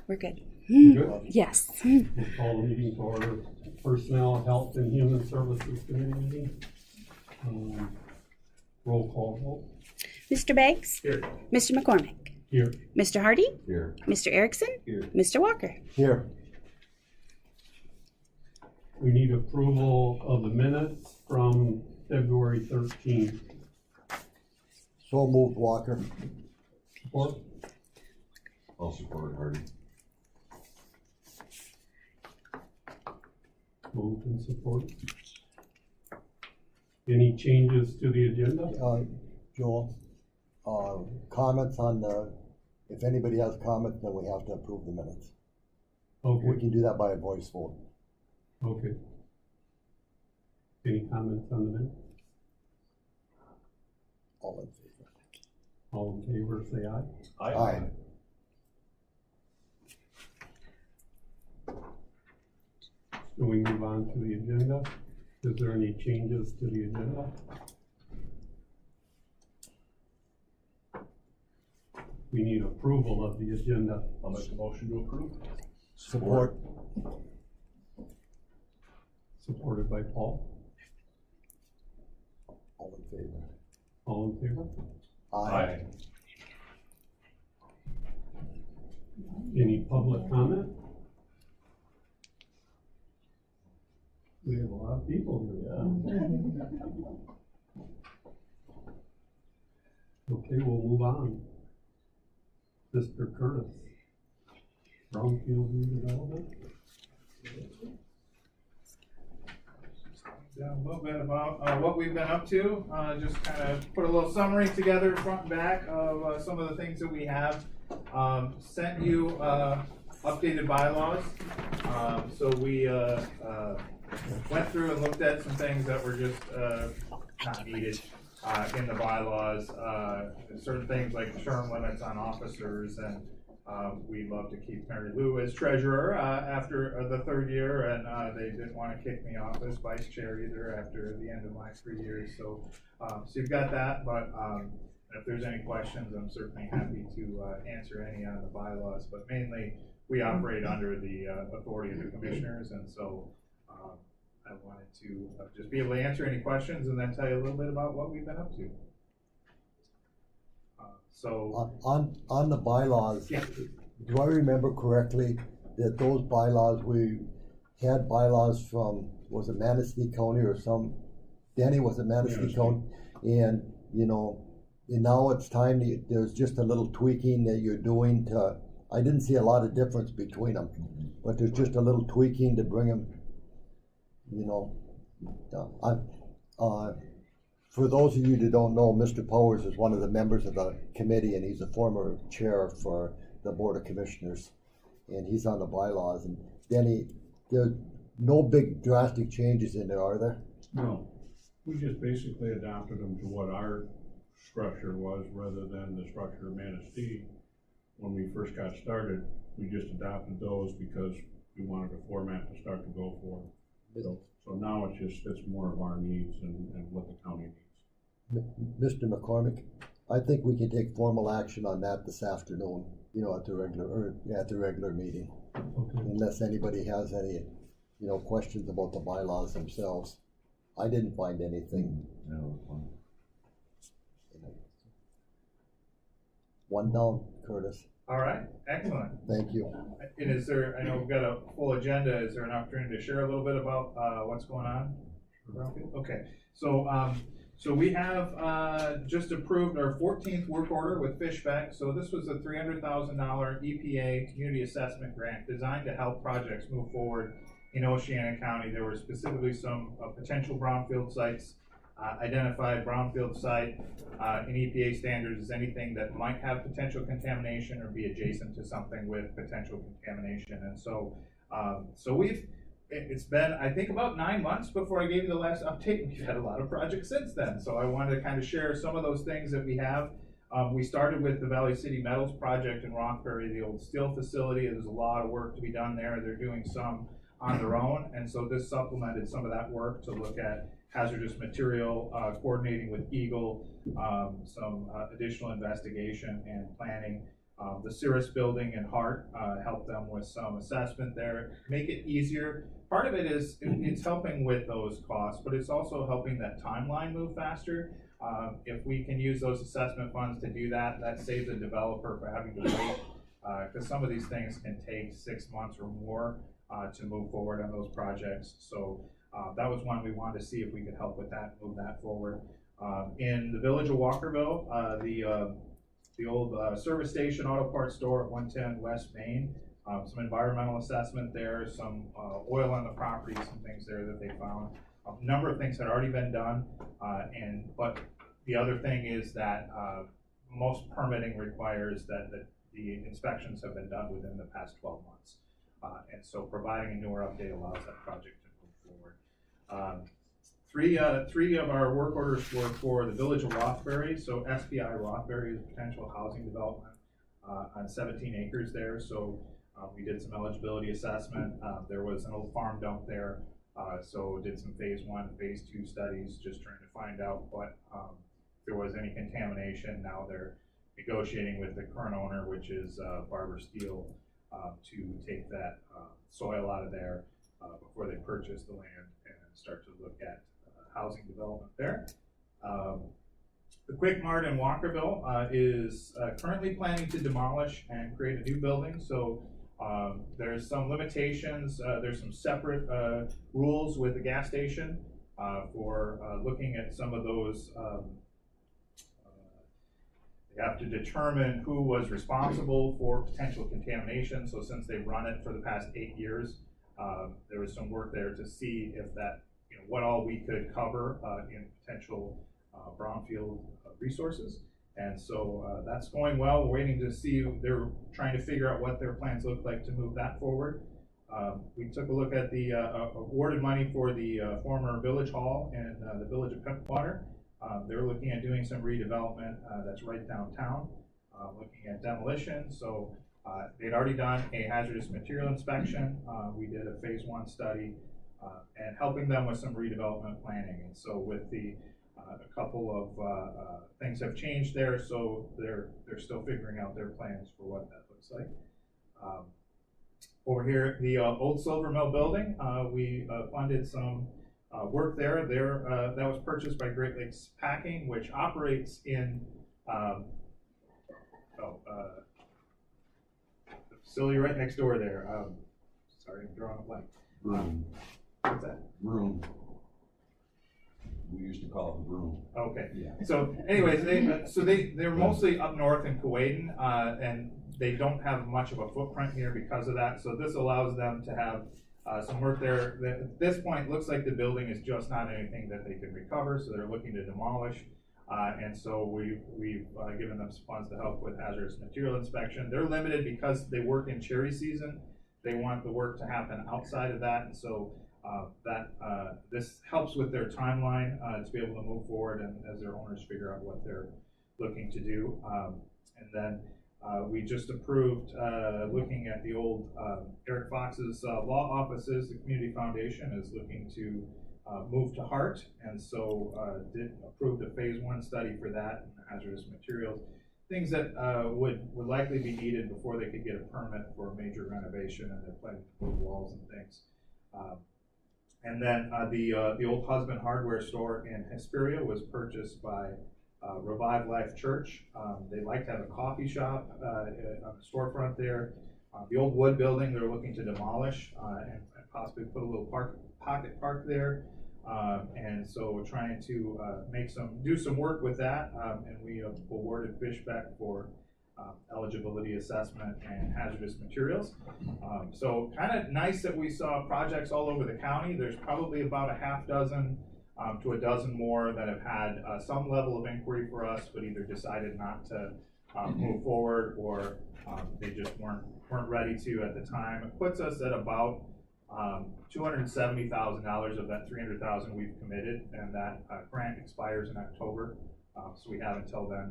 we're good. Good. Yes. We'll call the meeting to order. Personnel, Health, and Human Services Committee meeting. Roll call vote. Mr. Beggs? Here. Mr. McCormick? Here. Mr. Hardy? Here. Mr. Erickson? Here. Mr. Walker? Here. We need approval of the minutes from February 13th. So moved, Walker. Support? I'll support Hardy. Moved and support. Any changes to the agenda? Joel, comments on the, if anybody has comments, then we have to approve the minutes. We Okay, can do that by a voice vote. okay. Any comments on the minutes? All in favor? All in favor, say aye. Aye. Do we move on to the agenda? Is there any changes to the agenda? We need approval of the agenda. I'll make a motion to approve. Support. Supported by Paul. All in favor? All in favor? Aye. Any public comment? We have a lot of people here. Okay, we'll move on. Mr. Curtis. Brownfield redevelopment. Yeah, a little bit about what we've been up to, just kind of put a little summary together front and back of some of the things that we have. Sent you updated bylaws. So we went through and looked at some things that were just not needed in the bylaws. Certain things like term limits on officers, and we'd love to keep Mary Lou as treasurer after the third year, and they didn't want to kick me off as vice chair either after the end of my 3 years. So you've got that, but if there's any questions, I'm certainly happy to answer any on the bylaws. But mainly, we operate under the authority of the commissioners, and so I wanted to just be able to answer any questions and then tell you a little bit about what we've been up to. On the bylaws, Yeah. do I remember correctly that those bylaws, we had bylaws from, was it Manistee County or some, Danny, was it Manistee County? And, you know, and now it's time, there's just a little tweaking that you're doing to, I didn't see a lot of difference between them, but there's just a little tweaking to bring them, you know. For those of you that don't know, Mr. Powers is one of the members of the committee, and he's a former chair for the Board of Commissioners, and he's on the bylaws. And Denny, there's no big drastic changes in there, are there? No, we just basically adapted them to what our structure was rather than the structure of Manistee. When we first got started, we just adopted those because we wanted a format to start to go for. So now it's just fits more of our needs and what the county needs. Mr. McCormick, I think we can take formal action on that this afternoon, you know, at the regular meeting. Okay. Unless anybody has any, you know, questions about the bylaws themselves. I didn't find anything. No. One down, Curtis. All right, excellent. Thank you. And is there, I know we've got a full agenda, is there an opportunity to share a little bit about what's going on? Okay, so we have just approved our 14th work order with Fishbeck. So this was a $300,000 EPA community assessment grant designed to help projects move forward in Oceana County. There were specifically some potential brownfield sites, identified brownfield site in EPA standards as anything that might have potential contamination or be adjacent to something with potential contamination. And so, it's been, I think, about 9 months before I gave you the last update. We've had a lot of projects since then. So I wanted to kind of share some of those things that we have. We started with the Valley City Metals project in Rothbury, the old steel facility. There's a lot of work to be done there. They're doing some on their own. And so this supplemented some of that work to look at hazardous material, coordinating with Eagle, some additional investigation and planning. The Cirrus building in Hart, help them with some assessment there, make it easier. Part of it is, it's helping with those costs, but it's also helping that timeline move faster. If we can use those assessment funds to do that, that saves the developer for having to wait, because some of these things can take 6 months or more to move forward on those projects. So that was one we wanted to see if we could help with that, move that forward. In the village of Walkerville, the old service station auto parts store at 110 West Main, some environmental assessment there, some oil on the property, some things there that they found. A number of things had already been done, but the other thing is that most permitting requires that the inspections have been done within the past 12 months. And so providing a newer update allows that project to move forward. Three of our work orders were for the village of Rothbury. So SPI Rothbury is potential housing development on 17 acres there. So we did some eligibility assessment. There was an old farm dump there. So did some phase 1, phase 2 studies, just trying to find out what, if there was any contamination. Now they're negotiating with the current owner, which is Barber Steel, to take that soil out of there before they purchase the land and start to look at housing development there. The Quick Mart in Walkerville is currently planning to demolish and create a new building. So there's some limitations. There's some separate rules with the gas station for looking at some of those. They have to determine who was responsible for potential contamination. So since they've run it for the past 8 years, there was some work there to see if that, what all we could cover in potential brownfield resources. And so that's going well. We're waiting to see, they're trying to figure out what their plans look like to move that forward. We took a look at the awarded money for the former village hall in the village of Pimpwater. They're looking at doing some redevelopment that's right downtown, looking at demolition. So they'd already done a hazardous material inspection. We did a phase 1 study and helping them with some redevelopment planning. And so with the a couple of things have changed there, so they're still figuring out their plans for what that looks like. Over here, the old Silver Mill building, we funded some work there. That was purchased by Great Lakes Packing, which operates in the facility right next door there. Sorry, I'm drawing a blank. What's that? Room. We used to call it the room. Okay. Yeah. So, anyways, they're mostly up north in Kuwaitan, and they don't have much of a footprint here because of that. So this allows them to have some work there. At this point, it looks like the building is just not anything that they can recover, so they're looking to demolish. And so we've given them some funds to help with hazardous material inspection. They're limited because they work in cherry season. They want the work to happen outside of that, and so this helps with their timeline to be able to move forward and as their owners figure out what they're looking to do. And then we just approved looking at the old Eric Fox's law offices. The Community Foundation is looking to move to Hart, and so approved a phase 1 study for that and hazardous materials, things that would likely be needed before they could get a permit for a major renovation, and they're planning to move walls and things. And then the old Husband Hardware store in Hesperia was purchased by Revive Life Church. They'd like to have a coffee shop on the storefront there. The old wood building they're looking to demolish and possibly put a little pocket park there. And so we're trying to do some work with that, and we awarded Fishbeck for eligibility assessment and hazardous materials. So kind of nice that we saw projects all over the county. There's probably about a half dozen to a dozen more that have had some level of inquiry for us, but either decided not to move forward or they just weren't ready to at the time. It puts us at about $270,000 of that $300,000 we've committed, and that grant expires in October. So we have until then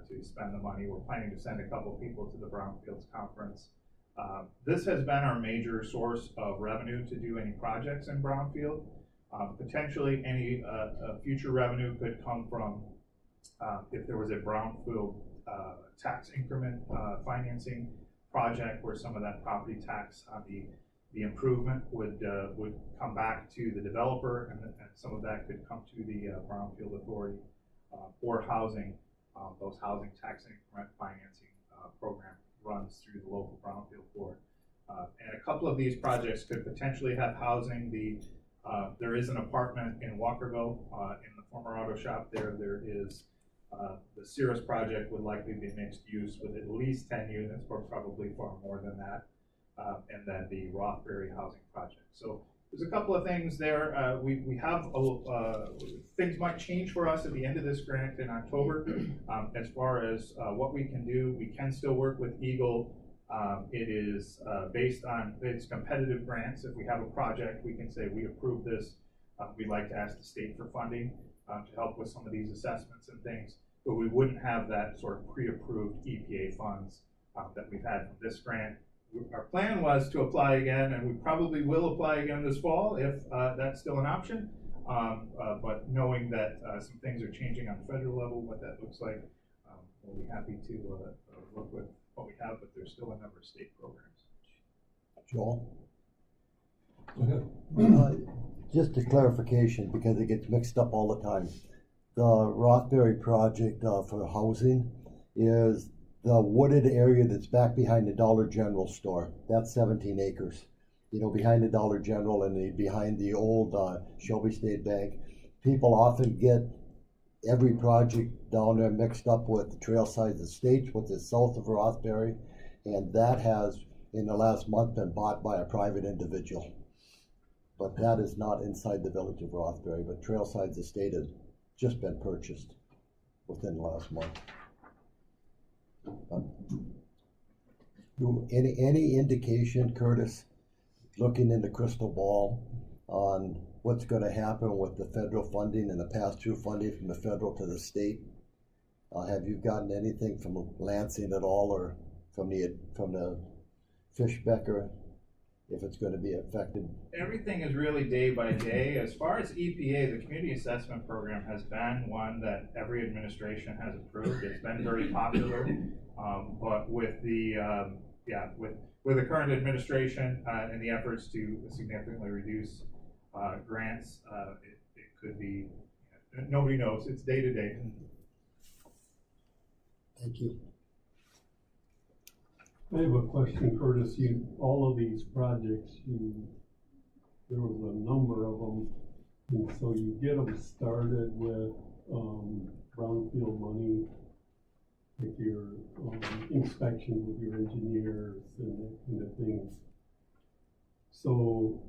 to spend the money. We're planning to send a couple people to the Brownfields Conference. This has been our major source of revenue to do any projects in Brownfield. Potentially any future revenue could come from if there was a Brownfield tax increment, financing project where some of that property tax on the improvement would come back to the developer, and some of that could come to the Brownfield Authority, or housing. Those housing tax increment financing program runs through the local Brownfield Board. And a couple of these projects could potentially have housing. There is an apartment in Walkerville, in the former auto shop there. There is the Cirrus project would likely be mixed use with at least 10 units, or probably far more than that. And then the Rothbury housing project. So there's a couple of things there. We have, things might change for us at the end of this grant in October. As far as what we can do, we can still work with Eagle. It is based on its competitive grants. If we have a project, we can say we approve this. We'd like to ask the state for funding to help with some of these assessments and things, but we wouldn't have that sort of pre-approved EPA funds that we've had from this grant. Our plan was to apply again, and we probably will apply again this fall if that's still an option. But knowing that some things are changing on the federal level, what that looks like, we'll be happy to work with what we have, but there's still a number of state programs. Joel? Go ahead. Just a clarification, because it gets mixed up all the time. The Rothbury project for housing is the wooded area that's back behind the Dollar General store. That's 17 acres. You know, behind the Dollar General and behind the old Shelby State Bank. People often get every project down there mixed up with the Trailsides Estates, which is south of Rothbury, and that has, in the last month, been bought by a private individual. But that is not inside the village of Rothbury, but Trailsides Estate has just been purchased within the last month. Any indication, Curtis, looking in the crystal ball on what's going to happen with the federal funding and the pass-through funding from the federal to the state? Have you gotten anything from Lansing at all, or from the Fishbecker, if it's going to be affected? Everything is really day by day. As far as EPA, the Community Assessment Program has been one that every administration has approved. It's been very popular, but with the with the current administration and the efforts to significantly reduce grants, it could be. Nobody knows. It's day to day. Thank you. I have a question, Curtis. All of these projects, there was a number of them, and so you get them started with brownfield money, like your inspection with your engineers and that kind of thing. So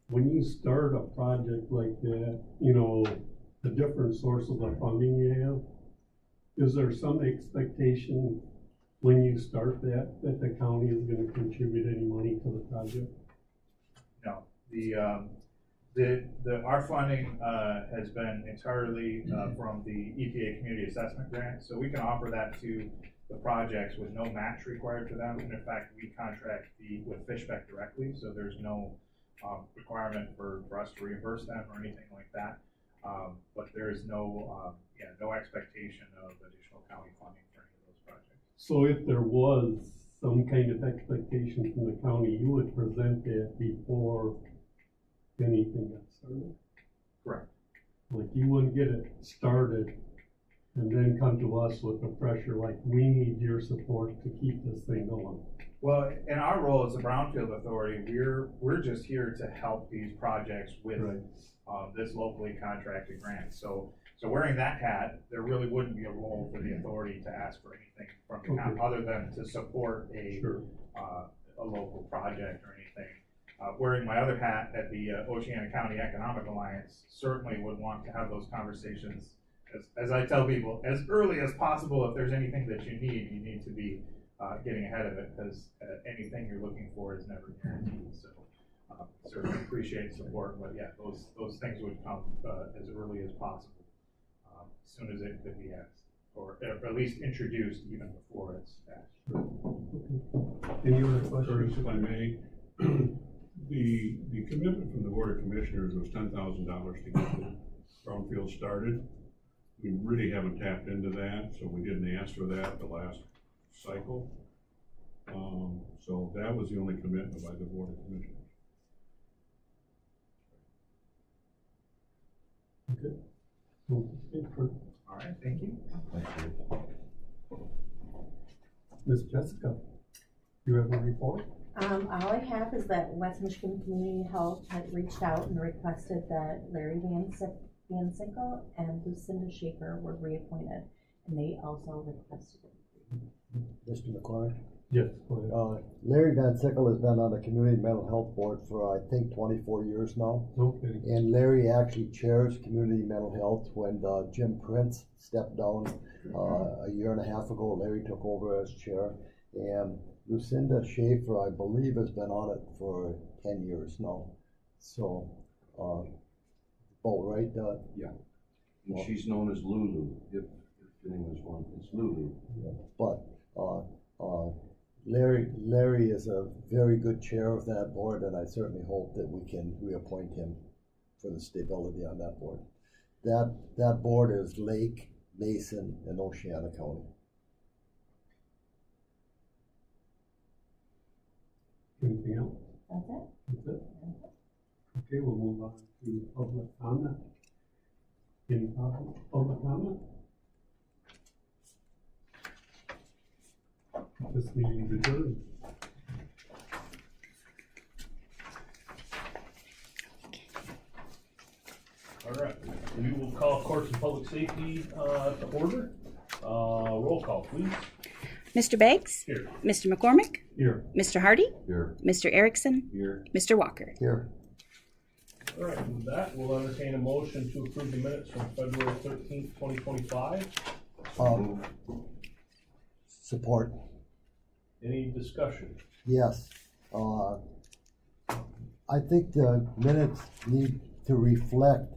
when you start a project like that, you know, the different sources of funding you have, is there some expectation when you start that the county is going to contribute any money to the project? No, our funding has been entirely from the EPA Community Assessment Grant, so we can offer that to the projects with no match required for them. And in fact, we contract with Fishbeck directly, so there's no requirement for us to reimburse them or anything like that. But there is no expectation of additional county funding for any of those projects. So if there was some kind of expectation from the county, you would present that before anything got started? Correct. Like, you wouldn't get it started and then come to us with the pressure, like, we need your support to keep this thing going. Well, in our role as the Brownfield Authority, we're just here to help these projects with this locally contracted grant. So wearing that hat, there really wouldn't be a role for the authority to ask for anything from the county other than to support a local project or anything. Wearing my other hat at the Oceana County Economic Alliance, certainly would want to have those conversations, as I tell people, as early as possible. If there's anything that you need to be getting ahead of it, because anything you're looking for is never guaranteed. So certainly appreciate support, but yeah, those things would come as early as possible, as soon as it could be asked, or at least introduced even before it's asked. Any other Curtis, questions? if I may, the commitment from the Board of Commissioners was $10,000 to get the brownfield started. we really haven't tapped into that, so we didn't ask for that the last cycle. So that was the only commitment by the Board of Commissioners. Okay. Okay, for- All right, thank you. Ms. Jessica, you have a report? All I have is that West Michigan Community Health had reached out and requested that Larry Van Sickle and Lucinda Schaefer were reappointed, and they also requested it. Mr. McCormick? Yes, go ahead. Larry Van Sickle has been on the Community Mental Health Board for, I think, 24 years now. No kidding. And Larry actually chairs Community Mental Health. When Jim Prince stepped down a year and a half ago, Larry took over as chair. And Lucinda Schaefer, I believe, has been on it for 10 years now. So, oh, right, And she's known as Lulu, if anyone's wondering, it's Lulu. yeah. But Larry is a very good chair of that board, and I certainly hope that we can reappoint him for the stability on that board. That board is Lake, Mason, and Oceana County. Anything else? That's it? That's it? Okay, we'll move on to public comment. Any public comment? This meeting is adjourned. All right, we will call Courts and Public Safety to order. Roll call, please. Mr. Beggs? Here. Mr. McCormick? Here. Mr. Hardy? Here. Mr. Erickson? Here. Mr. Walker? Here. All right, with that, we'll entertain a motion to approve the minutes from February 13th, 2025. Support. Any discussion? Yes. I think the minutes need to reflect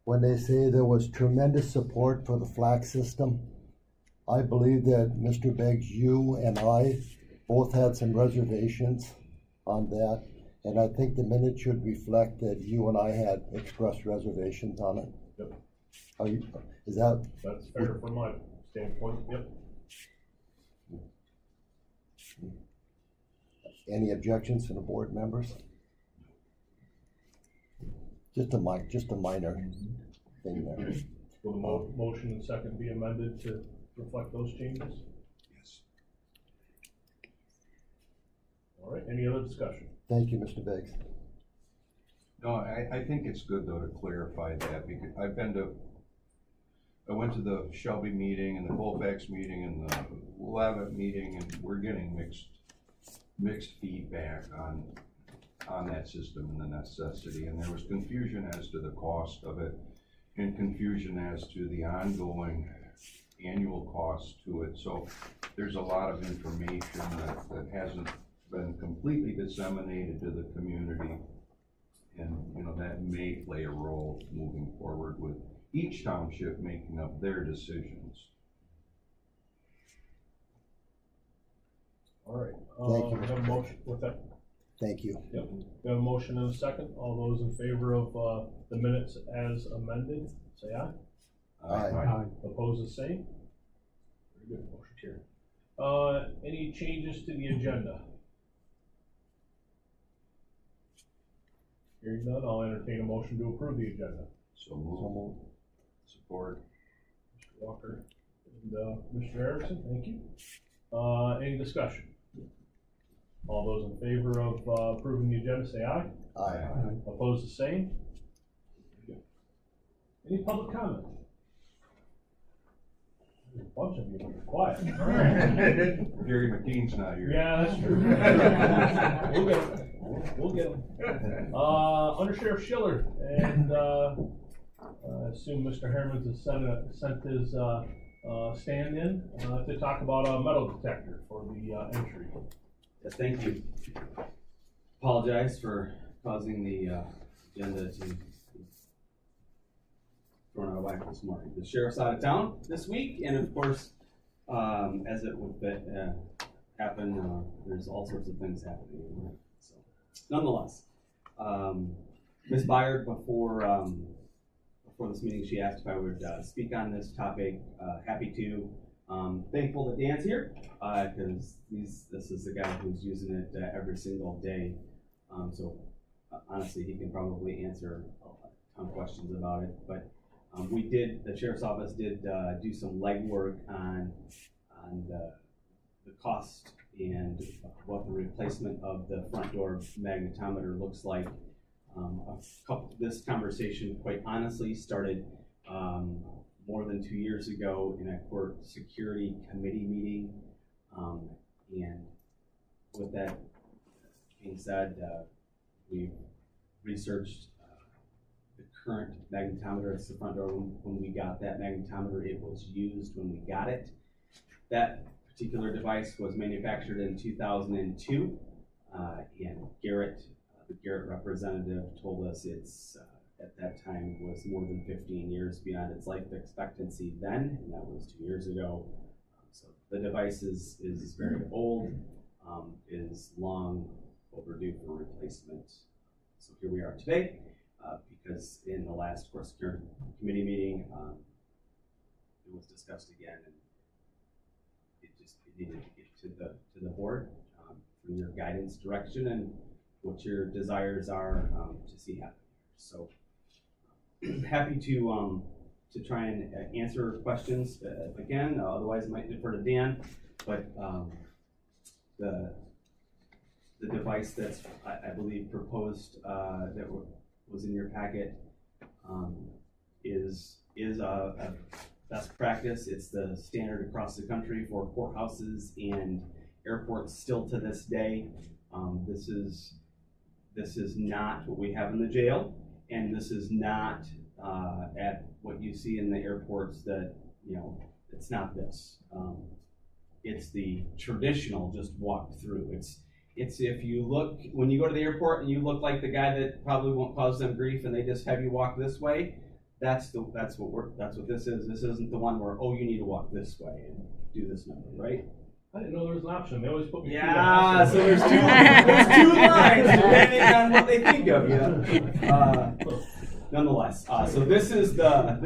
when they say there was tremendous support for the flag system. I believe that Mr. Beggs, you and I both had some reservations on that, and I think the minutes should reflect that you and I had expressed reservations on it. Yep. Is that? That's fair from my standpoint, yep. Any objections from the board members? Just a minor thing there. Will the motion and second be amended to reflect those changes? Yes. All right, any other discussion? Thank you, Mr. Beggs. No, I think it's good though to clarify that, because I went to the Shelby meeting and the Colfax meeting and the Leavitt meeting, and we're getting mixed feedback on that system and the necessity, and there was confusion as to the cost of it and confusion as to the ongoing annual cost to it. So there's a lot of information that hasn't been completely disseminated to the community, and that may play a role moving forward with each township making up their decisions. All right. Thank you. We have a motion with that. Thank you. Yep, we have a motion and a second. All those in favor of the minutes as amended, say aye. Aye. Opposed, the same. Very good, motion carried. Any changes to the agenda? Hearing none, I'll entertain a motion to approve the agenda. So move. Support. Mr. Walker and Mr. Erickson, thank you. Any discussion? All those in favor of approving the agenda, say aye. Aye. Opposed, the same. Very good. Any public comment? There's a bunch of you, but you're quiet. All right. Gary McKean's not here. Yeah, that's true. We'll get him. We'll get him. Under Sheriff Schiller, and I assume Mr. Hermans has sent his stand-in to talk about a metal detector for the entry. Yes, thank you. Apologize for causing the agenda to be thrown out of whack this morning. The sheriff's out of town this week, and of course, as it would happen, there's all sorts of things happening. So, nonetheless, Ms. Byard, before before this meeting, she asked if I would speak on this topic. Happy to. Thankful that Dan's here, because this is the guy who's using it every single day. So honestly, he can probably answer a ton of questions about it. But the sheriff's office did do some legwork on the cost and what the replacement of the front door magnetometer looks like. This conversation, quite honestly, started more than 2 years ago in a court security committee meeting. And with that being said, we've researched the current magnetometer. It's the front door. When we got that magnetometer, it was used when we got it. That particular device was manufactured in 2002, and Garrett, the Garrett representative, told us it's at that time was more than 15 years beyond its life expectancy then, and that was 2 years ago. So the device is very old, is long overdue for replacement. So here we are today, because in the last court security committee meeting, it was discussed again, and it needed to get to the board through your guidance, direction, and what your desires are to see happen. So happy to try and answer questions again. Otherwise, I might defer to Dan. But the device that's I believe proposed that was in your packet is a best practice. It's the standard across the country for courthouses and airports still to this day. This is not what we have in the jail, and this is not at what you see in the airports. That, you know, it's not this. It's the traditional just walk through. It's if you look, when you go to the airport and you look like the guy that probably won't cause them grief and they just have you walk this way, that's what this is. This isn't the one where, oh, you need to walk this way and do this number, right? I didn't know there was an option. They always put me through the Yeah, house. so there's two lines depending on what they think of you. Nonetheless, so this is the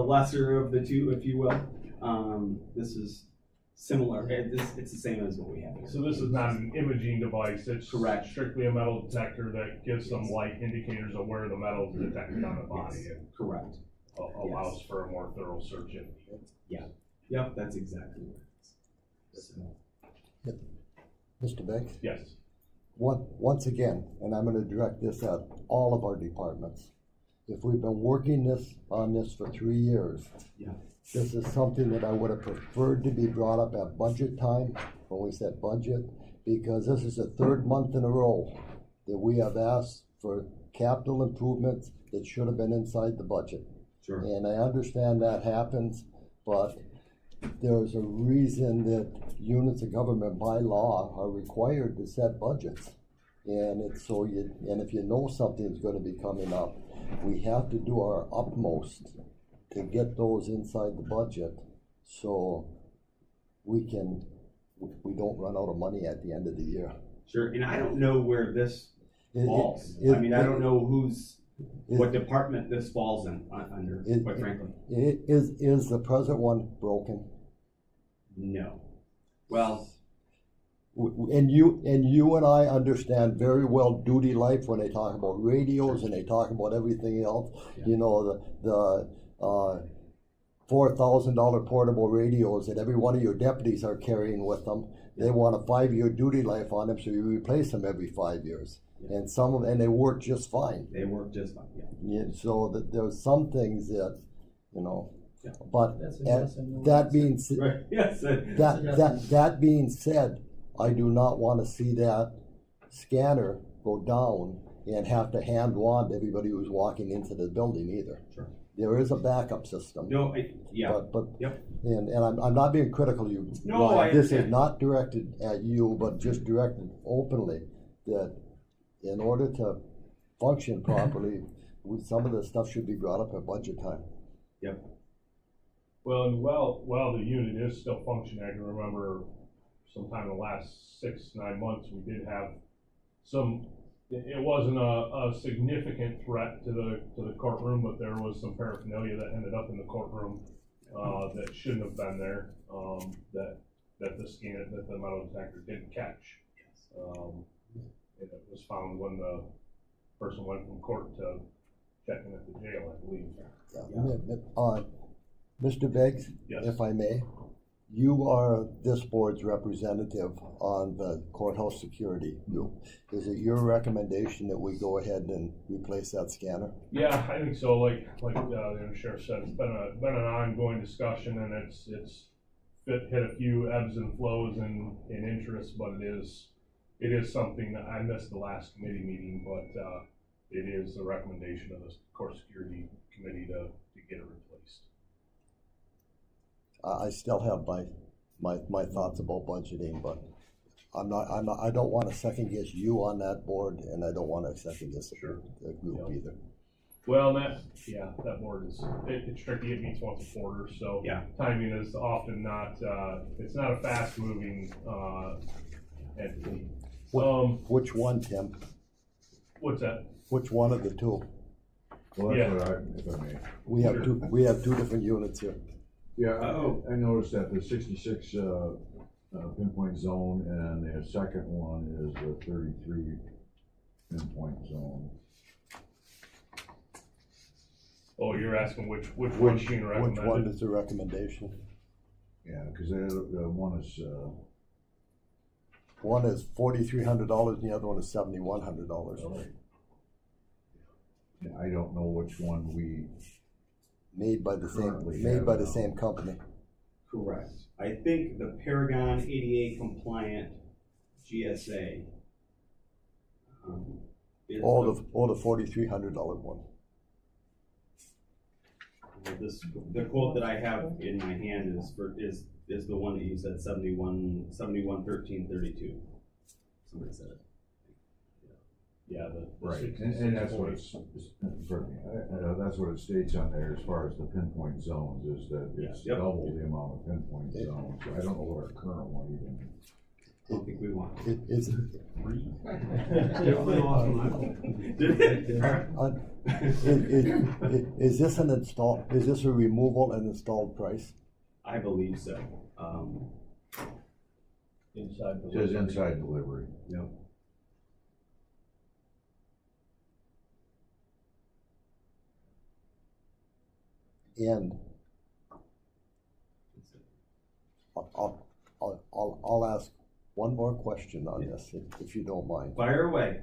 lesser of the two, if you will. This is similar. It's the same as what we have here. So this is not an imaging device. It's Correct. strictly a metal detector that gives some light indicators of where the metal is detected on the body. Yes. And Correct. allows for a more thorough search. Yep, that's exactly what it is. So, Mr. Beggs? Yes. Once again, and I'm gonna direct this at all of our departments. If we've been working on this for 3 years, yeah. this is something that I would have preferred to be brought up at budget time, when we said budget, because this is the third month in a row that we have asked for capital improvements that should have been inside the budget. Sure. And I understand that happens, but there's a reason that units of government by law are required to set budgets. And it's and if you know something's gonna be coming up, we have to do our utmost to get those inside the budget, so we don't run out of money at the end of the year. Sure, and I don't know where this falls. I mean, I don't know what department this falls under, quite frankly. Is the present one broken? No. Well, And you and I understand very well duty life when they talk about radios and they talk about everything else. Yeah. You know, the $4,000 portable radios that every one of your deputies are carrying with them. They want a 5-year duty life on them, so you replace them every 5 years. Yeah. And they work just fine. they work just fine, yeah. Yeah, so that there's some things that, you know, Yeah. but That's a yes and no that answer. being said, Right, yes. that being said, I do not want to see that scanner go down and have to hand wand everybody who's walking into the building either. Sure. There is a backup system. No, yeah, But yep. and I'm not being critical of you. No, Ryan. I This is understand. not directed at you, but just directed openly that in order to function properly, some of the stuff should be brought up at budget time. Yep. Well, and while the unit is still functioning, I can remember sometime in the last 6-9 months, we did have some it wasn't a significant threat to the courtroom, but there was some paraphernalia that ended up in the courtroom, that shouldn't have been there, that the metal detector didn't catch. It was found when the person went from court to checking at the jail, I believe. Mr. Beggs, Yes. if I may, you are this board's representative on the courthouse security. Is it your recommendation that we go ahead and replace that scanner? Yeah, I think so. Like the sheriff said, it's been an ongoing discussion, and it's hit a few ebbs and flows in interest, but it is something that I missed the last committee meeting, but it is the recommendation of the court security committee to get it replaced. I still have my thoughts about budgeting, but I don't want to second guess you on that board, and I don't want to second guess the group either. Well, that board is, it's tricky. It meets once a quarter, so timing is often not, it's not a fast moving, entity. Which one, Tim? What's that? Which one of the two? Well, Yeah. that's what if I may. We have two different units here. Yeah, I noticed that the 66 pinpoint zone and the second one is the 33 pinpoint zone. Oh, you're asking which one's being recommended? Which one is the recommendation? Yeah, because the one is, One is $4,300 and the other one is $7,100. I don't know which one we, Made by the Currently, same company. Correct. I think the Paragon ADA compliant GSA. Is Or the $4,300 one. the quote that I have in my hand is the one that you said, 711332. Somebody said it. Yeah, the right, 66 and that's what points. that's what it states on there as far as the pinpoint zones, is that it's Yep. double the amount of pinpoint zones. I don't know what our current one even. I don't think we want. Is this is this a removal and installed price? I believe so. Inside It says inside delivery. Yep. And I'll ask one more question on this, if you don't mind. Fire away.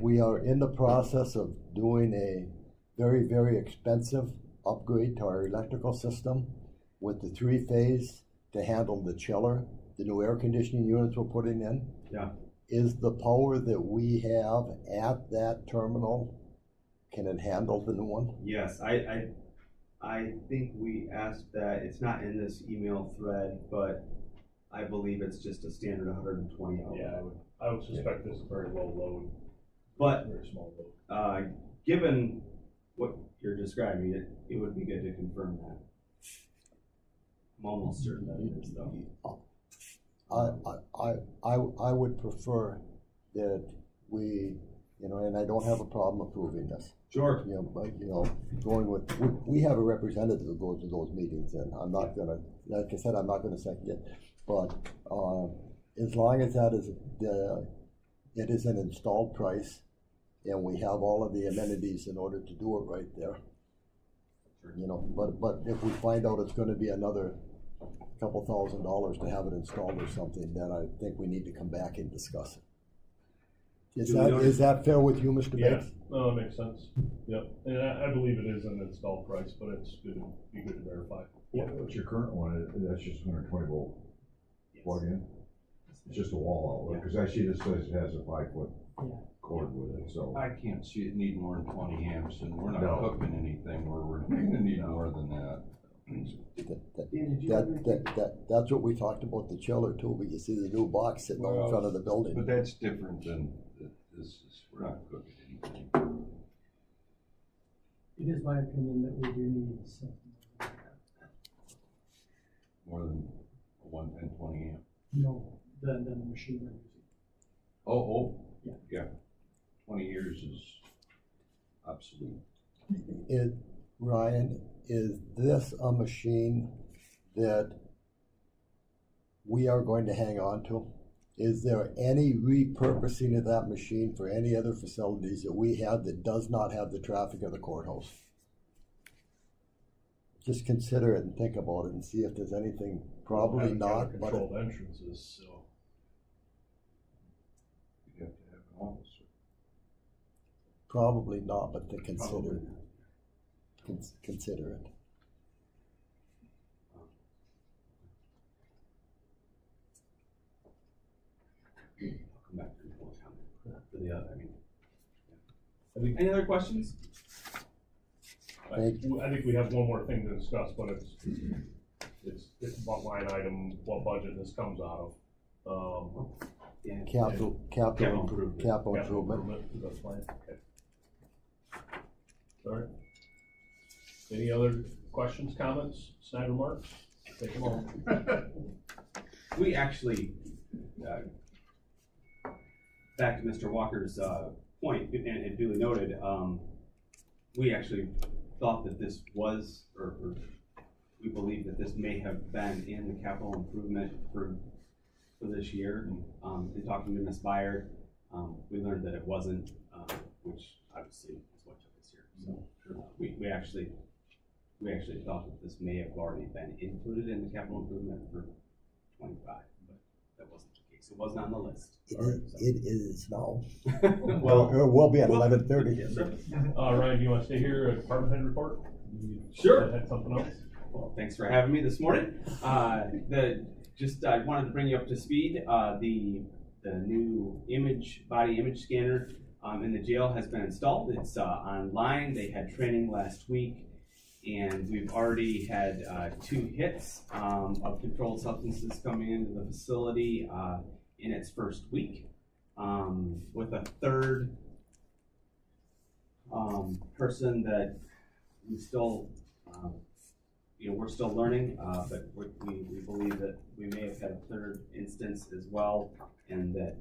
We are in the process of doing a very, very expensive upgrade to our electrical system with the 3-phase to handle the chiller, the new air conditioning units we're putting in. Yeah. Is the power that we have at that terminal, can it handle the new one? Yes, I think we asked that. It's not in this email thread, but I believe it's just a standard 120 hour. Yeah, I would suspect this is very low load. But Very small load. given what you're describing, it would be good to confirm that. I'm almost certain that it is though. I would prefer that we, and I don't have a problem approving this. Sure. But, going with, we have a representative who goes to those meetings, and I'm not gonna, like I said, I'm not gonna second it. But, as long as that is, it is an installed price, and we have all of the amenities in order to do it right there. But if we find out it's gonna be another couple $1,000s to have it installed or something, then I think we need to come back and discuss it. Is that fair with you, Mr. Yeah, Bates? no, that makes sense. Yep, and I believe it is an installed price, but it's good to verify. What's your current one? That's just 120 volt plug in? It's just a wall outlet, because I see this says it has a 5-foot cord with it, so. I can't see it need more than 20 amps, and we're not No. cooking anything where we're gonna need more than that. That's what we talked about the chiller too, but you see the new box sitting out in front of the building. But that's different than we're not cooking anything. It is my opinion that we do need something. More than 120 amp. No, than the machine we're using. Oh, Yeah, 20 years is obsolete. Ryan, is this a machine that we are going to hang on to? Is there any repurposing of that machine for any other facilities that we have that does not have the traffic of the courthouse? Just consider it and think about it and see if there's anything, probably Haven't got not, but controlled entrances, so. You'd have to have an officer. probably not, but to consider Probably. it. Consider it. I'll come back to the full comment. For the other, I mean, I think, any other questions? Thank I think we have one more thing to discuss, but it's what line item, what budget this comes out of. Yeah. Capital Capital improvement. That's fine, okay. All right. Any other questions, comments, snide remarks? Take them all. We actually, back to Mr. Walker's point, and duly noted, we actually thought that this was, or we believe that this may have been in the capital improvement for this year. In talking to Ms. Byard, we learned that it wasn't, which obviously is what took us here. So we actually thought that this may have already been included in the capital improvement for 25, but that wasn't the case. It wasn't on the list. It is now. Well, It will be at 11:30. yes, sir. Ryan, do you want to stay here, department head report? Sure. Had something else? Well, thanks for having me this morning. I wanted to bring you up to speed. The new body image scanner in the jail has been installed. It's online. They had training last week, and we've already had 2 hits of controlled substances coming into the facility in its first week, with a third person that we still, we're still learning, but we believe that we may have had a third instance as well, and that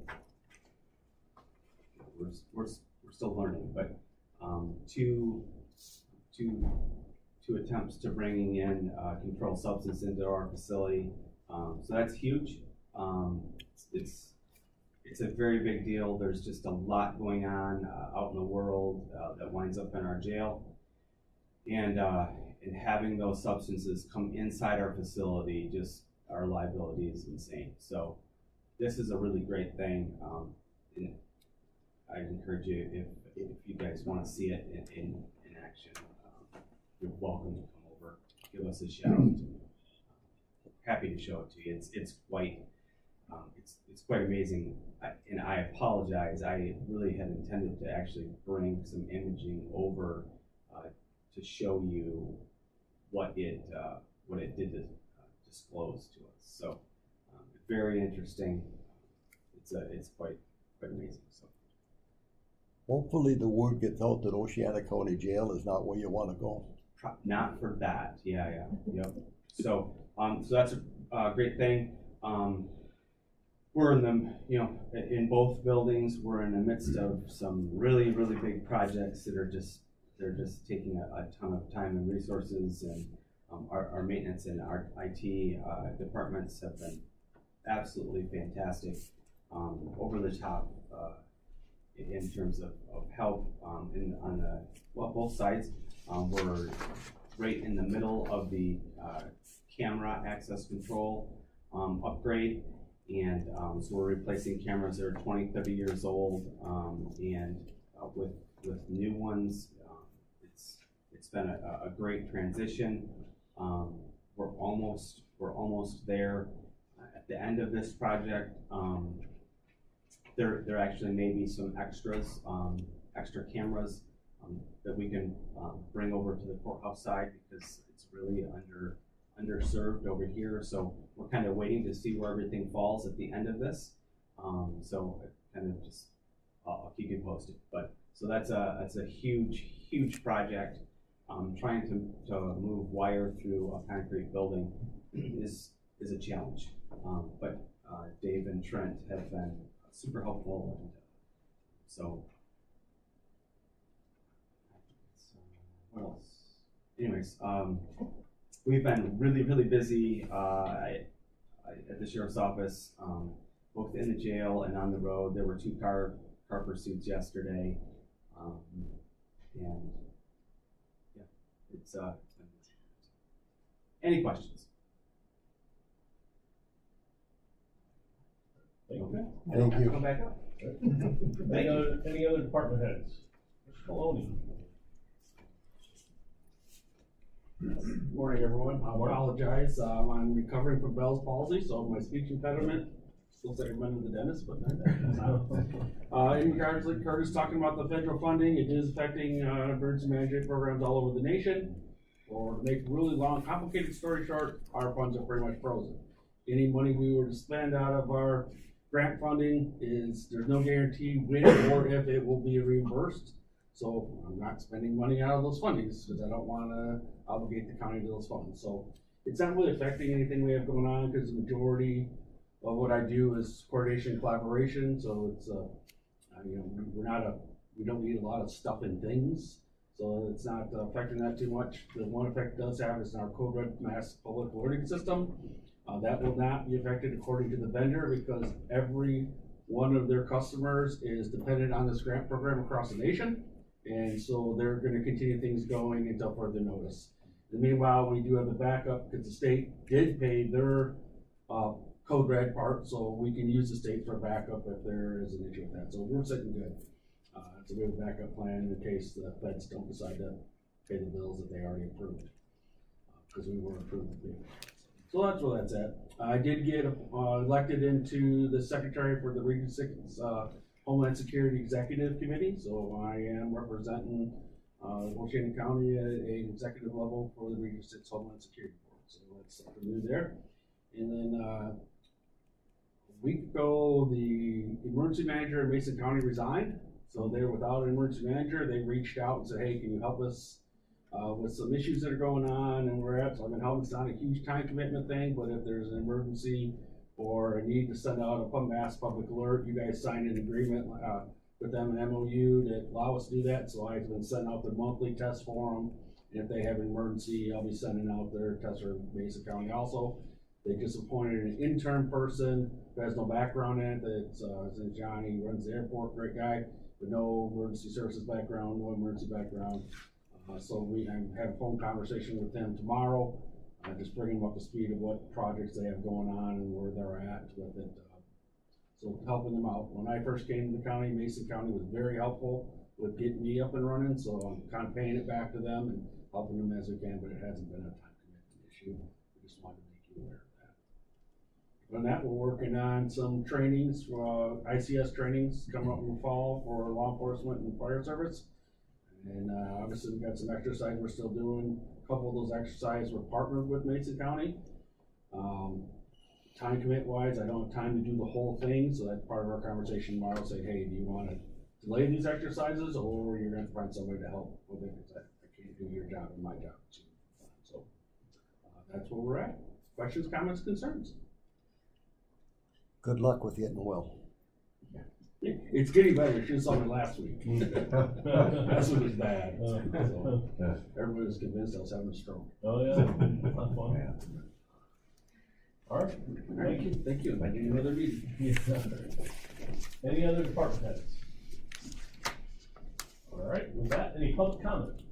we're still learning. But two attempts to bringing in controlled substance into our facility, so that's huge. It's a very big deal. There's just a lot going on out in the world that winds up in our jail, and having those substances come inside our facility, just our liability is insane. So this is a really great thing, and I'd encourage you, if you guys want to see it in action, you're welcome to come over, give us a shout. Happy to show it to you. It's quite amazing, and I apologize. I really had intended to actually bring some imaging over to show you what it did to disclose to us. So very interesting. It's quite amazing. So Hopefully the word gets out that Oceana County Jail is not where you want to go. not for that. Yeah. Yep. So that's a great thing. We're in in both buildings, we're in the midst of some really, really big projects that are just taking a ton of time and resources, and our maintenance and our IT departments have been absolutely fantastic, over the top in terms of help on both sides. We're right in the middle of the camera access control upgrade. And so we're replacing cameras that are 20, 30 years old, and with new ones. It's been a great transition. We're almost there. At the end of this project, there actually may be some extra cameras that we can bring over to the courthouse side, because it's really underserved over here. So we're kind of waiting to see where everything falls at the end of this. So kind of just, I'll keep you posted. But so that's a huge project. Trying to move wire through a concrete building is a challenge. But Dave and Trent have been super helpful, and So. What else? Anyways, we've been really, really busy, at the sheriff's office, both in the jail and on the road. There were 2 car pursuits yesterday. And yeah, it's been busy. Any questions? Thank you. Thank you. Come back up. Any other department heads? Mr. Maloney? Morning, everyone. I apologize. I'm recovering from Bell's palsy, so my speech impediment looks like I've been to the dentist, but not. In regards to Curtis talking about the federal funding, it is affecting emergency management programs all over the nation. Or to make a really long, complicated story short, our funds are pretty much frozen. Any money we were to spend out of our grant funding there's no guarantee when or if it will be reimbursed. So I'm not spending money out of those fundings because I don't want to obligate the county to those funds. So it's not really affecting anything we have going on because the majority of what I do is coordination and collaboration. So it's we don't need a lot of stuff and things. So it's not affecting that too much. The one effect it does have is our Code Red Mass public alerting system. That will not be affected according to the vendor because every one of their customers is dependent on this grant program across the nation. And so they're going to continue things going until further notice. And meanwhile, we do have a backup because the state did pay their Code Red part, so we can use the state for backup if there is an issue with that. So we're sitting good. So we have a backup plan in case the feds don't decide to pay the bills that they already approved, because we were approved to pay. So that's where that's at. I did get elected into the secretary for the Region 6 Homeland Security Executive Committee, so I am representing Washington County at an executive level for the Region 6 Homeland Security Board. So that's something new there. And then a week ago, the emergency manager in Mason County resigned. So they're without an emergency manager. They reached out and said, hey, can you help us with some issues that are going on and we're at? So I've been helping. It's not a huge time commitment thing, but if there's an emergency or a need to send out a mass public alert, you guys signed an agreement with them, an MOU that allow us to do that. So I've been sending out their monthly test for them. And if they have an emergency, I'll be sending out their test for Mason County also. They just appointed an intern person who has no background in it. That's Johnny, runs the airport, great guy, but no emergency services background, no emergency background. So I have a phone conversation with them tomorrow, just bringing them up to speed of what projects they have going on and where they're at with it. So helping them out. When I first came to the county, Mason County was very helpful with getting me up and running, so I'm kind of paying it back to them and helping them as we can, but it hasn't been a time commitment issue. We just wanted to make you aware of that. On that, we're working on some trainings, ICS trainings coming up in the fall for law enforcement and fire service. And obviously we've got some exercise we're still doing. A couple of those exercises we're partnered with Mason County. Time commit wise, I don't have time to do the whole thing, so that's part of our conversation tomorrow, saying, hey, do you want to delay these exercises or you're going to find somebody to help with it, because I can't do your job and my job too. So that's where we're at. Questions, comments, concerns? Good luck with getting well. It's getting better. She saw me last week. Last week was bad. So everybody was convinced I was having a stroke. Oh, yeah. Not fun. Yeah. All right. Thank you. Thank you. I need another meeting. Yeah. Any other department heads? All right. With that, any public comment?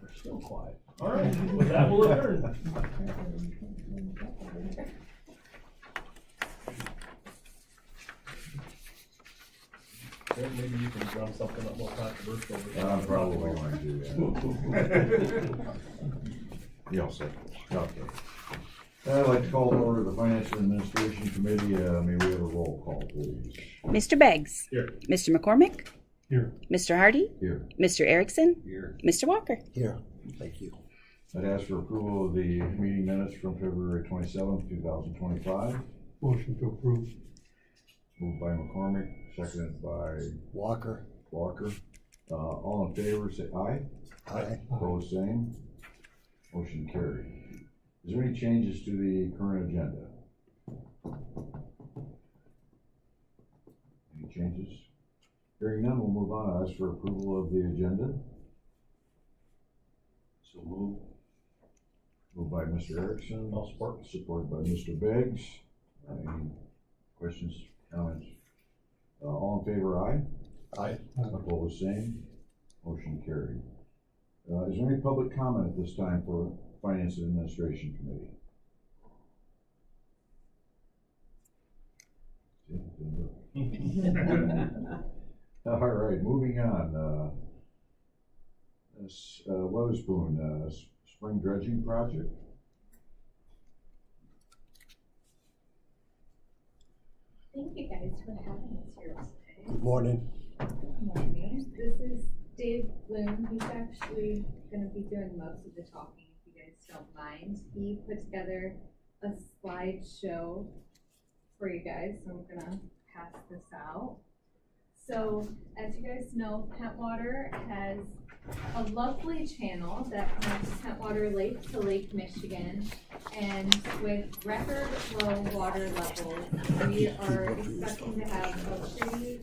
We're still quiet. All right. With that, we'll adjourn. Maybe you can drum something up more controversial. I'm probably going to, yeah. I'll say, okay. I'd like to call to order the Finance and Administration Committee. May we have a roll call, please? Mr. Beggs? Here. Mr. McCormick? Here. Mr. Hardy? Here. Mr. Erickson? Here. Mr. Walker? Here, thank you. I'd ask for approval of the meeting minutes from February 27th, 2025. Motion to approve. Moved by McCormick, seconded by Walker? Walker. All in favor, say aye. Aye. Opposed, same. Motion carried. Is there any changes to the current agenda? changes? Hearing none, we'll move on. Ask for approval of the agenda. So move. Moved by Mr. Erickson. I'll support. Supported by Mr. Beggs. Any questions, comments? All in favor, aye? Aye. Opposed, same. Motion carried. Is there any public comment at this time for Finance and Administration Committee? All right, moving on. Weatherspoon, spring dredging project. Thank you guys for having us here today. Good morning. Good morning. This is Dave Bloom. He's actually going to be doing most of the talking, if you guys don't mind. He put together a slideshow for you guys, so I'm going to pass this out. So, as you guys know, Pentwater has a lovely channel that connects Pentwater Lake to Lake Michigan, and with record low water levels, we are expecting to have a pretty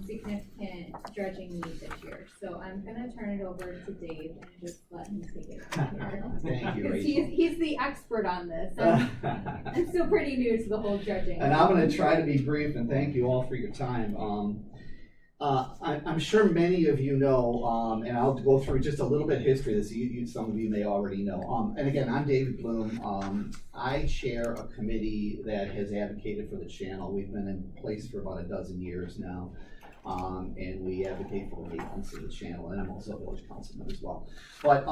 significant dredging need this year. So I'm gonna turn it over to Dave and just let him take it from here. Thank you, Because Rachel. he's the expert on this. I'm still pretty new to the whole dredging. And I'm going to try to be brief, and thank you all for your time. I'm sure many of you know, and I'll go through just a little bit of history of this. Some of you may already know. And again, I'm David Bloom. I chair a committee that has advocated for the channel. We've been in place for about a dozen years now. And we advocate for the maintenance of the channel, and I'm also a village councilman as well. But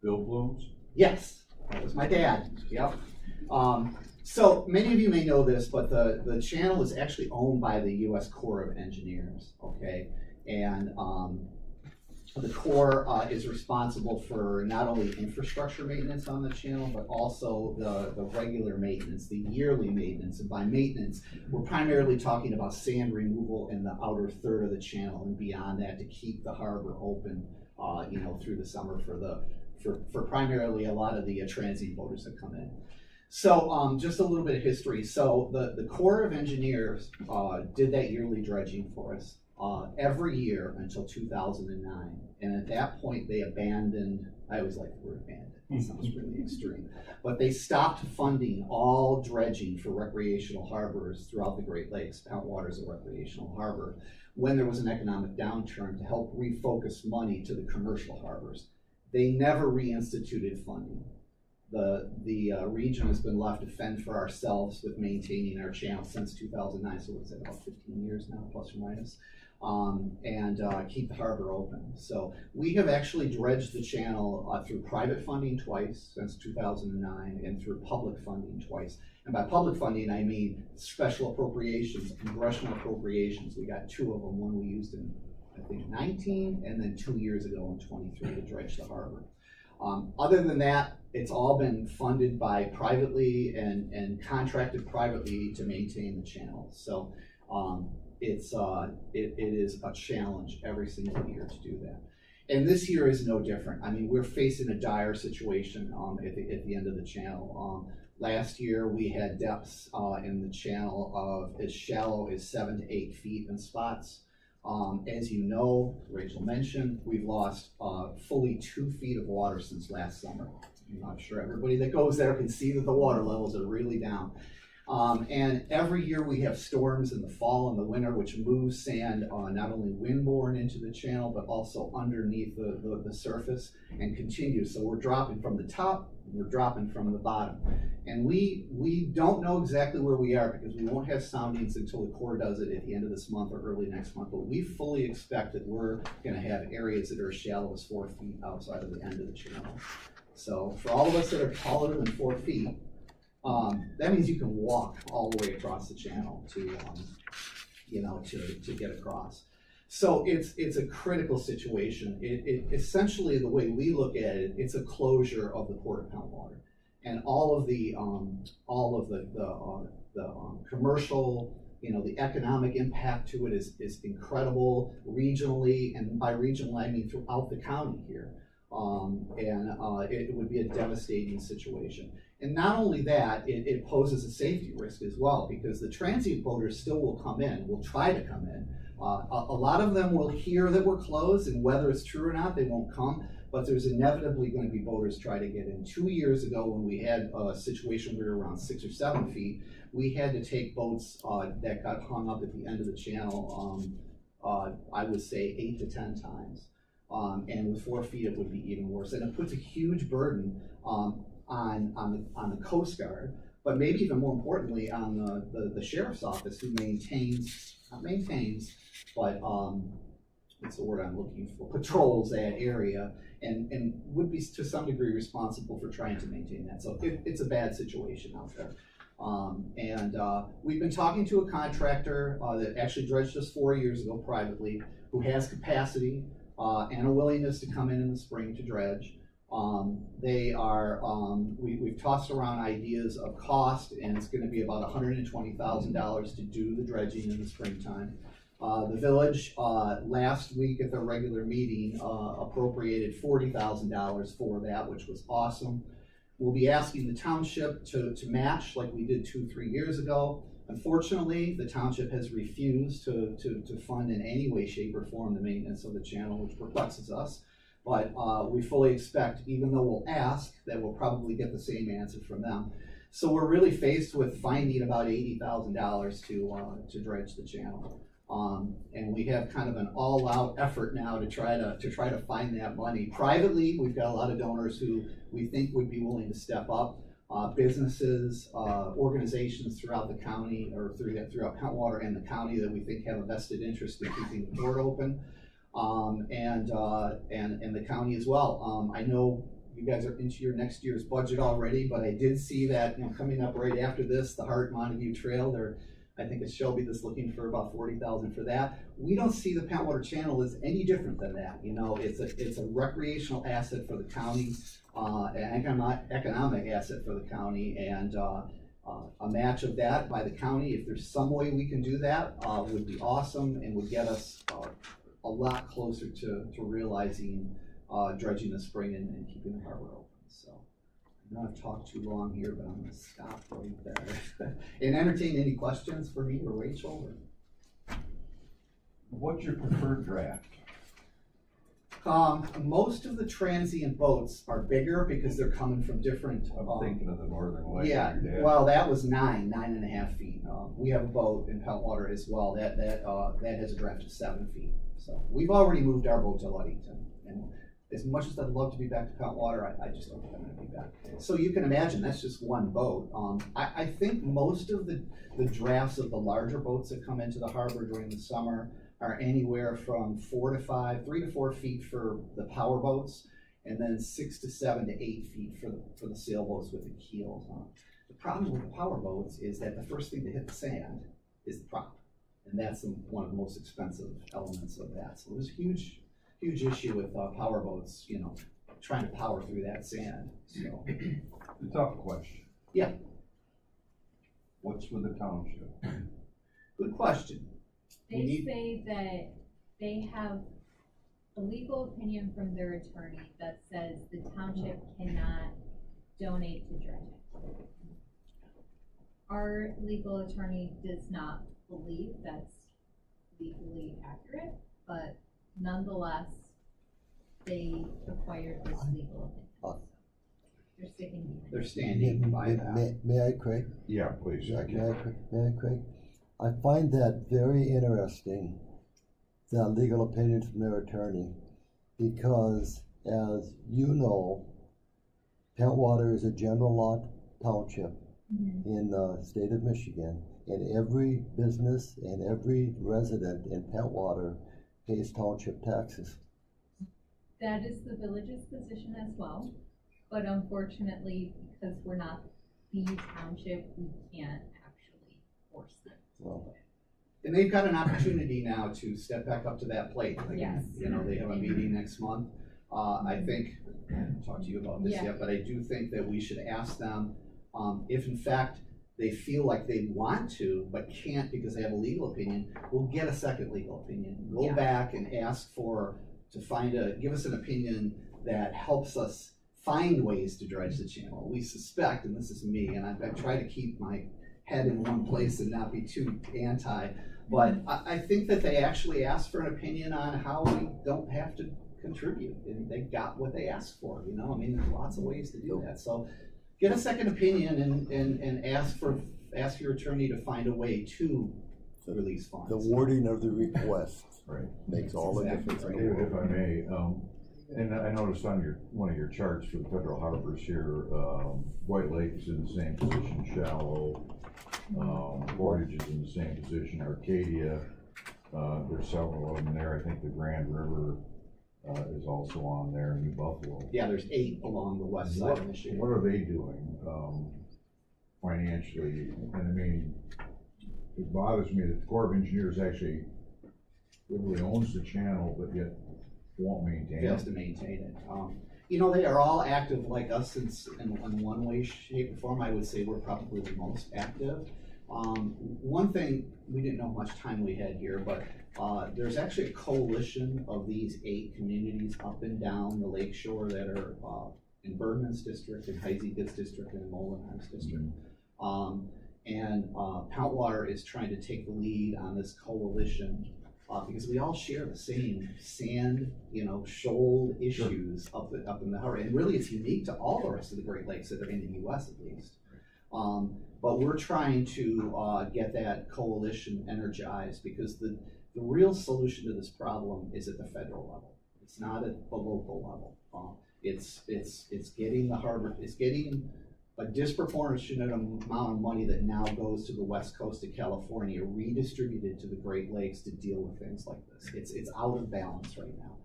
Bill Blooms? yes, that was my dad. Yep. So many of you may know this, but the channel is actually owned by the U.S. Corps of Engineers, okay? And the Corps is responsible for not only infrastructure maintenance on the channel, but also the regular maintenance, the yearly maintenance. And by maintenance, we're primarily talking about sand removal in the outer third of the channel and beyond that to keep the harbor open, through the summer for primarily a lot of the transient boaters that come in. So just a little bit of history. So the Corps of Engineers did that yearly dredging for us every year until 2009. And at that point, they abandoned, I always like the word abandoned, it sounds really extreme, but they stopped funding all dredging for recreational harbors throughout the Great Lakes. Pentwater is a recreational harbor, when there was an economic downturn to help refocus money to the commercial harbors. They never reinstituted funding. The region has been left to fend for ourselves with maintaining our channel since 2009, so what's that, about 15 years now, plus or minus, and keep the harbor open. So we have actually dredged the channel through private funding twice since 2009 and through public funding twice. And by public funding, I mean special appropriations, congressional appropriations. We got two of them, one we used in, I think, 19, and then 2 years ago in 23 to dredge the harbor. Other than that, it's all been funded by privately and contracted privately to maintain the channel. So it is a challenge every single year to do that. And this year is no different. I mean, we're facing a dire situation at the end of the channel. Last year, we had depths in the channel of as shallow as 7 to 8 feet in spots. As you know, Rachel mentioned, we've lost fully 2 feet of water since last summer. I'm not sure everybody that goes there can see that the water levels are really down. And every year we have storms in the fall and the winter, which moves sand not only windborne into the channel, but also underneath the surface and continues. So we're dropping from the top, we're dropping from the bottom. And we don't know exactly where we are because we won't have soundings until the Corps does it at the end of this month or early next month. But we fully expect that we're gonna have areas that are as shallow as 4 feet outside of the end of the channel. So for all of us that are taller than 4 feet, that means you can walk all the way across the channel to get across. So it's a critical situation. It essentially, the way we look at it, it's a closure of the Port of Pentwater, and all of the commercial, the economic impact to it is incredible regionally, and by regional I mean throughout the county here. It would be a devastating situation. And not only that, it poses a safety risk as well, because the transient boaters still will come in, will try to come in. A lot of them will hear that we're closed, and whether it's true or not, they won't come. But there's inevitably going to be boaters try to get in. 2 years ago, when we had a situation where we were around 6 or 7 feet, we had to take boats that got hung up at the end of the channel, I would say 8 to 10 times. And with 4 feet, it would be even worse. And it puts a huge burden on the Coast Guard, but maybe even more importantly, on the Sheriff's Office, who not maintains, but what's the word I'm looking for? Patrols that area, and would be to some degree responsible for trying to maintain that. So it's a bad situation out there. We've been talking to a contractor that actually dredged us 4 years ago privately, who has capacity and a willingness to come in the spring to dredge. We've tossed around ideas of cost, and it's going to be about $120,000 to do the dredging in the springtime. The village last week at their regular meeting appropriated $40,000 for that, which was awesome. We'll be asking the township to match like we did 2-3 years ago. Unfortunately, the township has refused to fund in any way, shape, or form the maintenance of the channel, which perplexes us. But we fully expect, even though we'll ask, that we'll probably get the same answer from them. So we're really faced with finding about $80,000 to dredge the channel. And we have kind of an all-out effort now to try to find that money. Privately, we've got a lot of donors who we think would be willing to step up. Businesses, organizations throughout the county, or throughout Pentwater and the county, that we think have a vested interest in keeping the port open, and the county as well. I know you guys are into your next year's budget already, but I did see that, coming up right after this, the Hart Montague Trail, I think it's Shelby that's looking for about $40,000 for that. We don't see the Pentwater Channel as any different than that. It's a recreational asset for the county, an economic asset for the county, and a match of that by the county, if there's some way we can do that, would be awesome, and would get us a lot closer to realizing dredging this spring and keeping the harbor open. So I know I've talked too long here, but I'm going to stop right there and entertain any questions for me or Rachel. What's your preferred draft? Most of the transient boats are bigger because they're coming from different. I'm thinking of the Northern Light. Yeah, well, that was 9.5 feet. We have a boat in Pentwater as well that has a draft of 7 feet. So we've already moved our boat to Ludington, and as much as I'd love to be back to Pentwater, I just don't think I'm going to be back. So you can imagine that's just one boat. I think most of the drafts of the larger boats that come into the harbor during the summer are anywhere from 3 to 4 feet for the power boats, and then 6 to 7 to 8 feet for the sailboats with the keels. The problem with the power boats is that the first thing to hit the sand is the prop, and that's one of the most expensive elements of that. So there's a huge issue with power boats, trying to power through that sand. So, The tough question. Yeah. What's with the township? Good question. They say that they have a legal opinion from their attorney that says the township cannot donate to dredging. Our legal attorney does not believe that's legally accurate, but nonetheless, they acquired this legal opinion. They're sticking behind it. They're standing by that. May I, Craig? Yeah, please. May I, Craig? I find that very interesting, the legal opinion from their attorney, because as you know, Pentwater is a general law township in the state of Michigan, and every business and every resident in Pentwater pays township taxes. That is the village's position as well, but unfortunately, because we're not the township, we can't actually force them. Well, And they've got an opportunity now to step back up to that plate. Yes. They have a meeting next month. I think, I haven't talked to you about this yet, but I do think that we should ask them if in fact they feel like they want to, but can't because they have a legal opinion, we'll get a second legal opinion. Go back and ask give us an opinion that helps us find ways to dredge the channel. We suspect, and this is me, and I try to keep my head in one place and not be too anti, but I think that they actually asked for an opinion on how we don't have to contribute, and they got what they asked for, you know? I mean, there's lots of ways to do that. So get a second opinion and ask your attorney to find a way to release funds. The wording of the request Right. makes all the Exactly difference. right. in the David, if world. I may, and I noticed on one of your charts for the federal harbors here, White Lake is in the same position, Shallow, Portage is in the same position, Arcadia, there's several of them there. I think the Grand River is also on there, New Buffalo. Yeah, there's 8 along the west side of Michigan. What are they doing financially? And I mean, it bothers me that the Corps of Engineers actually literally owns the channel, but yet won't maintain Fails it. to maintain it. You know, they are all active like us in one way, shape, or form. I would say we're probably the most active. One thing, we didn't know how much time we had here, but there's actually a coalition of these 8 communities up and down the lake shore that are in Bergman's district, in Heiseget's district, and in Molenheim's district. Poundwater is trying to take the lead on this coalition because we all share the same sand, shoal issues up in the harbor. And really, it's unique to all the rest of the Great Lakes that are in the U.S. at least. But we're trying to get that coalition energized because the real solution to this problem is at the federal level. It's not at the local level. It's getting the harbor, it's getting a disproportionate amount of money that now goes to the west coast of California redistributed to the Great Lakes to deal with things like this. It's out of balance right now.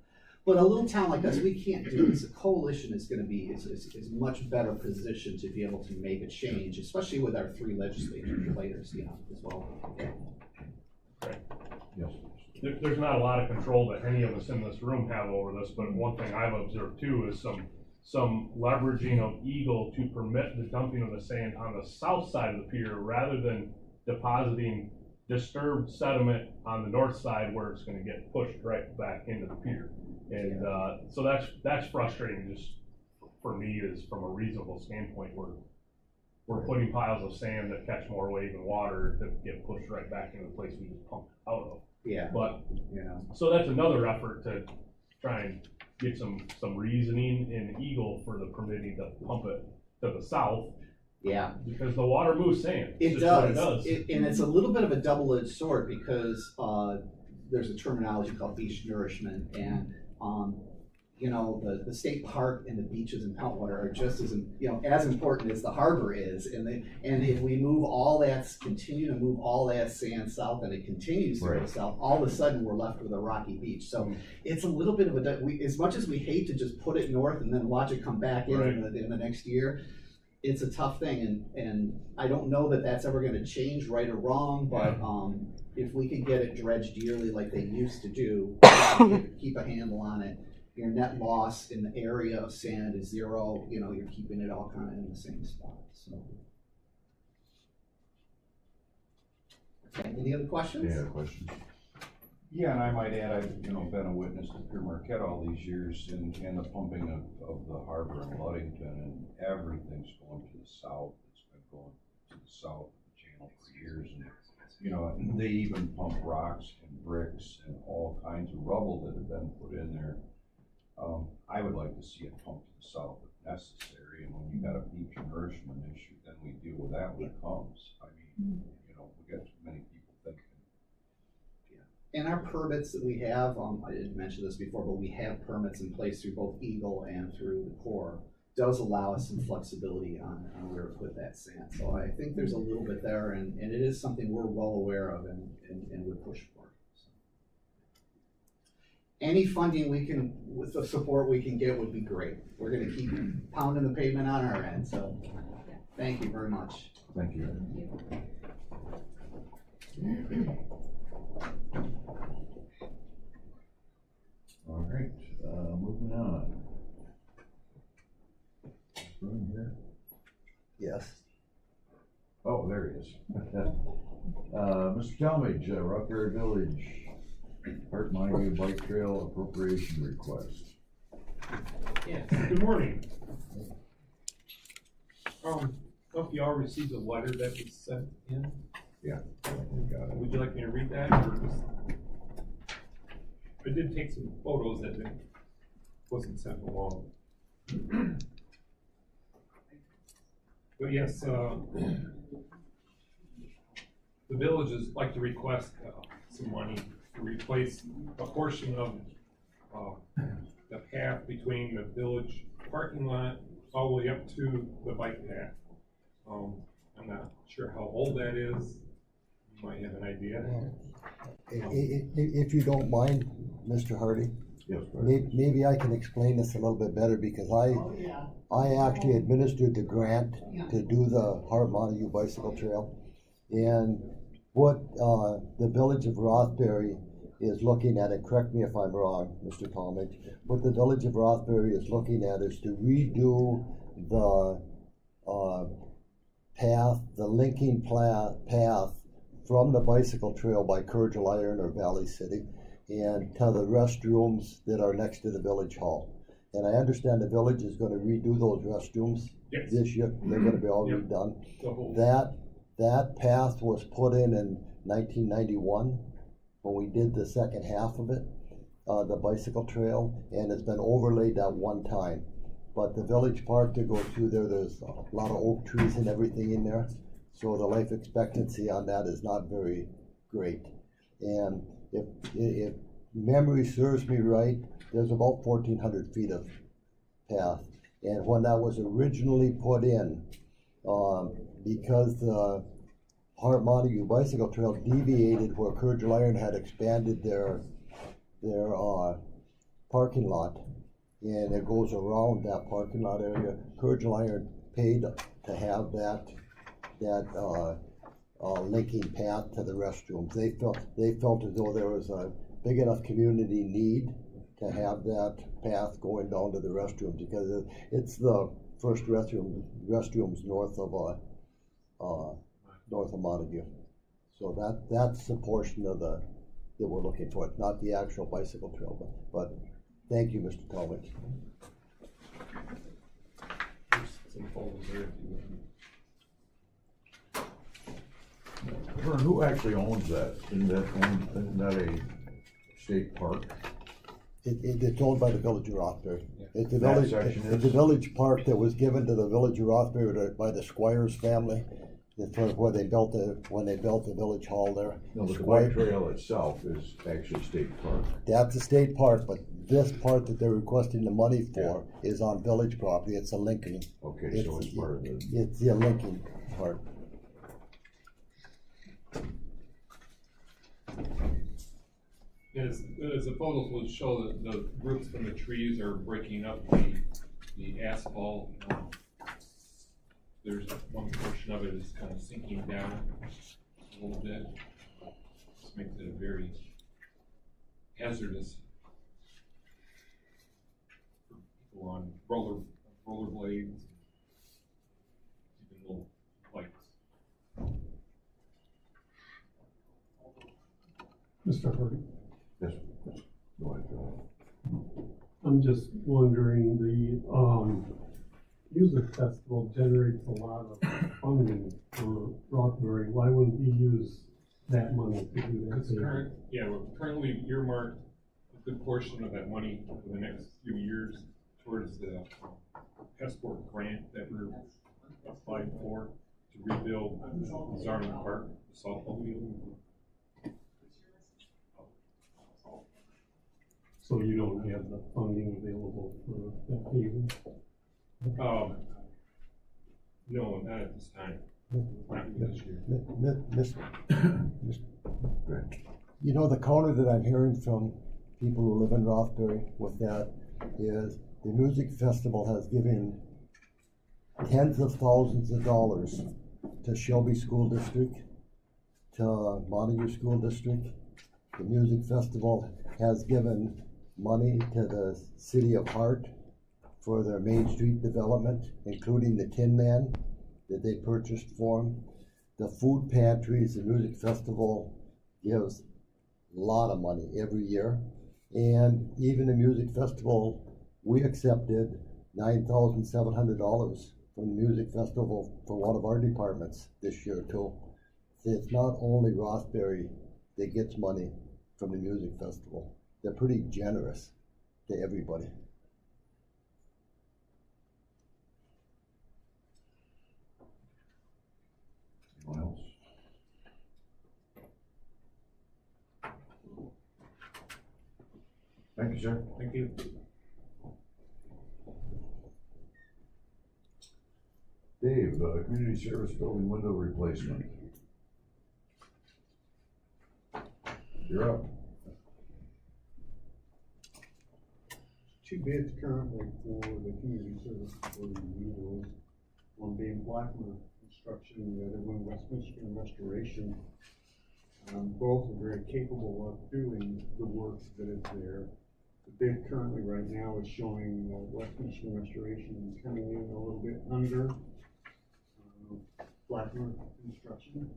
But a little town like us, we can't do this. A coalition is going to be is much better positioned to be able to make a change, especially with our 3 legislators, as well. Yes. There's not a lot of control that any of us in this room have over this, but one thing I've observed too is some leveraging of Eagle to permit the dumping of the sand on the south side of the pier rather than depositing disturbed sediment on the north side where it's going to get pushed right back into the pier. And so that's frustrating just for me, is from a reasonable standpoint where we're putting piles of sand that catch more wave and water to get pushed right back into the place we just pumped out of. Yeah. But so that's another effort to try and get some reasoning in Eagle for the permitting to pump it to the south. Yeah. Because the water moves sand. It does. And it's a little bit of a double-edged sword because there's a terminology called beach nourishment, and the state park and the beaches in Poundwater are just as important as the harbor is. And if we continue to move all that sand south, and it continues to go south, all of a sudden we're left with a rocky beach. So it's a little bit of as much as we hate to just put it north and then watch it come back in the next year, it's a tough thing. And I don't know that that's ever going to change, right or wrong, but if we could get it dredged yearly like they used to do, keep a handle on it, your net loss in the area of sand is 0. You're keeping it all kind of in the same spot. So, okay, any other questions? Yeah, questions. Yeah, and I might add, I've been a witness to Pier Marquette all these years and the pumping of the harbor in Ludington, and everything's going to the south. It's been going to the south of the channel for years, and they even pump rocks and bricks and all kinds of rubble that have been put in there. I would like to see it pumped to the south if necessary, and when you got a beach nourishment issue, then we deal with that when it comes. I mean, we got too many people thinking. And our permits that we have, I didn't mention this before, but we have permits in place through both Eagle and through the Corps, does allow us some flexibility on where to put that sand. So I think there's a little bit there, and it is something we're well aware of and would push for. So. Any funding we can, with the support we can get, would be great. We're going to keep pounding the pavement on our end. So thank you very much. Thank you. All right, moving on. Room here? Yes. Oh, there he is. Mr. Talmadge, Rockberry Village, Park Montague Bike Trail appropriation request. Yes, good morning. I don't know if you all received the letter that was sent in. Yeah, we got it. Would you like me to read that, or just? I did take some photos that wasn't sent along. But yes, the villages like to request some money to replace a portion of the path between the village parking lot all the way up to the bike path. I'm not sure how old that is. You might have an idea. If you don't mind, Mr. Hardy, Yes, maybe I can explain this a little bit better, because I actually administered the grant to do the Hart Montague Bicycle Trail. And what the village of Rothbury is looking at, and correct me if I'm wrong, Mr. Talmadge, what the village of Rothbury is looking at is to redo the path, the linking path from the bicycle trail by Kyrgyl Iron or Valley City and to the restrooms that are next to the village hall. And I understand the village is gonna redo those restrooms this year. They're gonna be all redone. That path was put in 1991 when we did the second half of it, the bicycle trail, and it's been overlaid that one time. But the village park to go through there, there's a lot of oak trees and everything in there. So the life expectancy on that is not very great. And if memory serves me right, there's about 1,400 feet of path. And when that was originally put in, because the Hart Montague Bicycle Trail deviated where Kyrgyl Iron had expanded their parking lot, and it goes around that parking lot area, Kyrgyl Iron paid to have that linking path to the restrooms. They felt as though there was a big enough community need to have that path going down to the restrooms, because it's the first restrooms north of Montague. So that's the portion of that we're looking for, not the actual bicycle trail, but thank you, Mr. Talmadge. There's some photos there if you want. Vern, who actually owns that? Isn't that a state park? It's owned by the village of Rothbury. It's the That village, section it's the village park that was given to the village of Rothbury by the Squires family. It's where they built when they built the village hall there. No, the bike trail itself is actually state park. That's a state park, but this part that they're requesting the money for is on village property. It's a linking. Okay, so it's part of it. It's the linking part. As the photos will show, that the roots from the trees are breaking up the asphalt. There's one portion of it is kind of sinking down a little bit. This makes it a very hazardous for people on rollerblades, even little bikes. Mr. Hardy? Yes. Go ahead, Joe. I'm just wondering, the music festival generates a lot of funding for Rothbury. Why wouldn't he use that money to do that? We're currently earmarked a good portion of that money for the next few years towards the Passport grant that we're applied for to rebuild Zarman Park, the softball field. So you don't have the funding available for that paving? No, not at this time. Not this year. You know, the counter that I'm hearing from people who live in Rothbury with that is the music festival has given tens of thousands of dollars to Shelby School District, to Montague School District. The music festival has given money to the city of Hart for their Main Street development, including the Tin Man that they purchased for them. The food pantries, the music festival gives a lot of money every year. And even the music festival we accepted $9,700 from the music festival for one of our departments this year too. See, it's not only Rossberry that gets money from the music festival. They're pretty generous to everybody. Anyone else? Thank you, sir. Thank you. Dave, community service building window replacement. You're up. Two bids currently for the community service building windows, one being Blackmer Construction, the other one West Michigan Restoration. Both are very capable of doing the work that is there. The bid currently right now is showing West Michigan Restoration coming in a little bit under Blackmer Construction.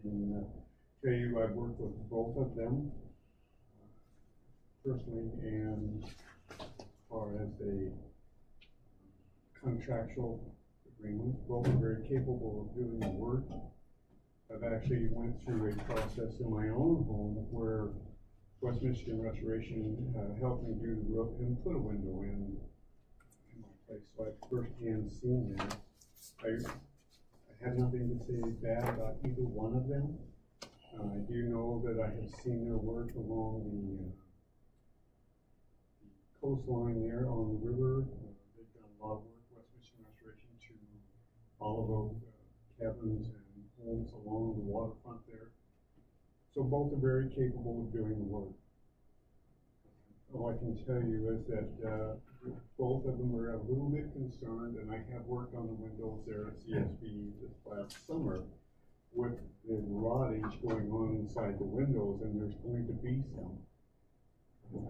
And tell you, I've worked with both of them personally, and as far as a contractual agreement, both are very capable of doing the work. I've actually went through a process in my own home where West Michigan Restoration helped me do the roof and put a window in my place, so I've firsthand seen that. I have nothing to say bad about either one of them. I do know that I have seen their work along the coastline there on the river. They've done a lot of work, West Michigan Restoration, to all of those cabins and homes along the waterfront there. So both are very capable of doing the work. All I can tell you is that both of them are a little bit concerned, and I have worked on the windows there at CSB this last summer with the rottage going on inside the windows, and there's going to be some.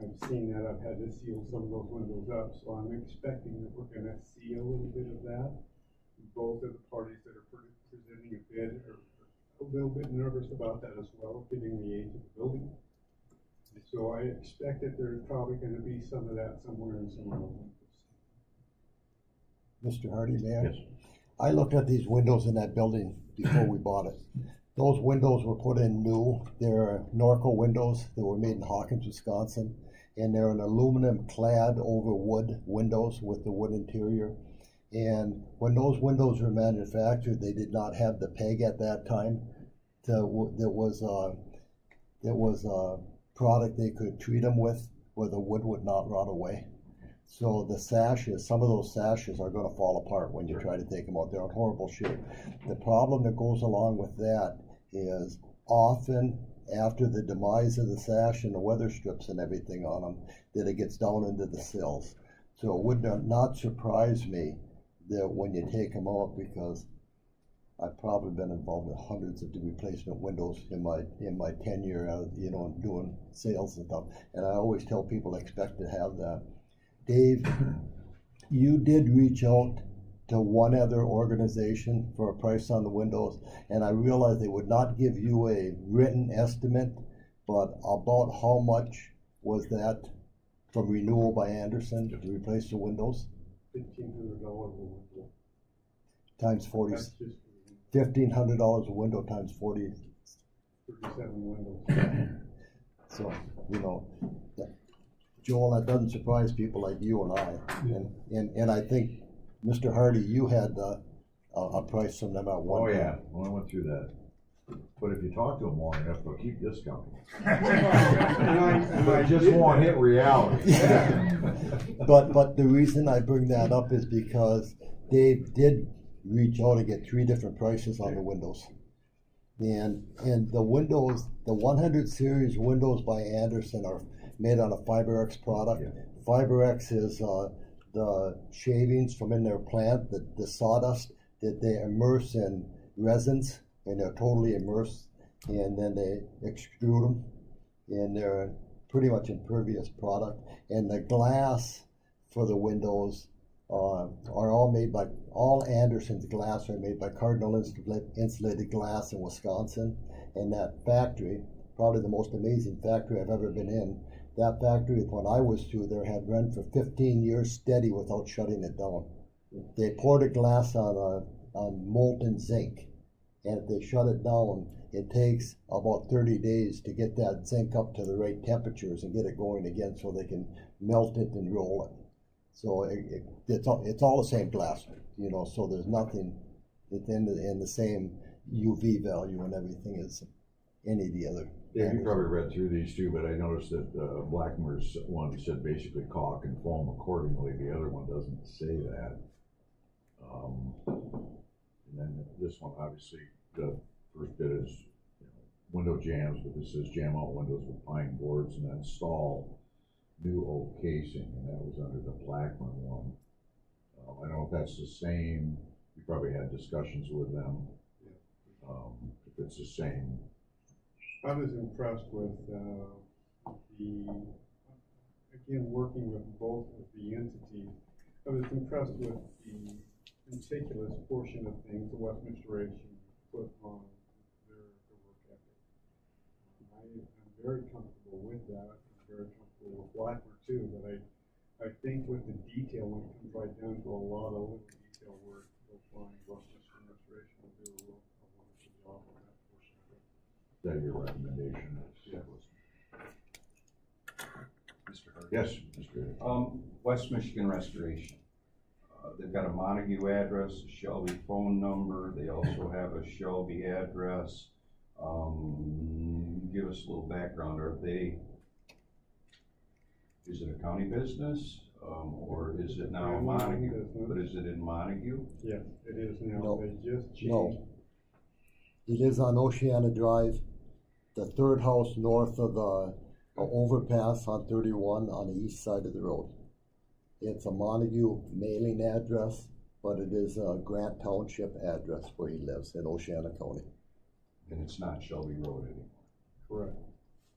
I've seen that. I've had to seal some of those windows up, so I'm expecting that we're going to see a little bit of that. Both of the parties that are presenting a bid are a little bit nervous about that as well, given the age of the building. So I expect that there's probably going to be some of that somewhere in some of those windows. Mr. Hardy, may I? Yes. I looked at these windows in that building before we bought it. Those windows were put in new. They're Norco windows that were made in Hawkins, Wisconsin, and they're an aluminum clad over wood windows with the wood interior. And when those windows were manufactured, they did not have the peg at that time. That was a product they could treat them with where the wood would not rot away. So the sashes, some of those sashes are going to fall apart when you try to take them out. They're in horrible shape. The problem that goes along with that is often after the demise of the sash and the weather strips and everything on them, that it gets down into the sills. So it would not surprise me that when you take them out, because I've probably been involved in hundreds of the replacement windows in my tenure, doing sales and stuff. And I always tell people expect to have that. Dave, you did reach out to one other organization for a price on the windows, and I realized they would not give you a written estimate, but about how much was that from Renewal by Anderson to replace the windows? $1,500 a window. Times 40. That's just $1,500 a window times 40. 37 windows. So, Joel, that doesn't surprise people like you and I. And I think, Mr. Hardy, you had a price from them at one Oh, time. yeah, well, I went through that. But if you talk to them long enough, they'll keep discounting. They just won't hit reality. But the reason I bring that up is because Dave did reach out and get 3 different prices on the windows. And the windows, the 100 series windows by Anderson are made out of FiberX product. Yeah. FiberX is the shavings from in their plant, the sawdust that they immerse in resins, and they're totally immersed, and then they extrude them, and they're pretty much impervious product. And the glass for the windows are all Anderson's glass are made by Cardinal Insulated Glass in Wisconsin. And that factory, probably the most amazing factory I've ever been in, that factory, when I was through there, had run for 15 years steady without shutting it down. They poured a glass on molten zinc, and if they shut it down, it takes about 30 days to get that zinc up to the right temperatures and get it going again so they can melt it and roll it. So it's all the same glass, you know, so there's nothing, it's in the same UV value and everything as any of the other. Yeah, you probably read through these too, but I noticed that Blackmer's one said basically caulk and foam accordingly. The other one doesn't say that. And then this one, obviously, the first bit is, you know, window jams, but this says jam out windows with pine boards and install new oak casing, and that was under the Blackmer one. I don't know if that's the same. You probably had discussions with them. If it's the same. I was impressed with again, working with both of the entities, I was impressed with the meticulous portion of things the Westminster put on their work ethic. I'm very comfortable with that. I'm very comfortable with Blackmer too, but I think with the detail, when it comes right down to a lot of little detail work, you'll find Westminster Restoration will do a wonderful job on that portion of it. Is that your recommendation? Yes. Mr. Hurd? Yes, Mr. West Michigan Restoration. They've got a Montague address, a Shelby phone number, they also have a Shelby address. Give us a little background, is it a county business, or is it now Montague? But is it in Montague? Yes, it is now. No. They just changed. No. It is on Oceana Drive, the third house north of the overpass on 31 on the east side of the road. It's a Montague mailing address, but it is a Grant Township address where he lives in Oceana County. And it's not Shelby Road anymore? Correct.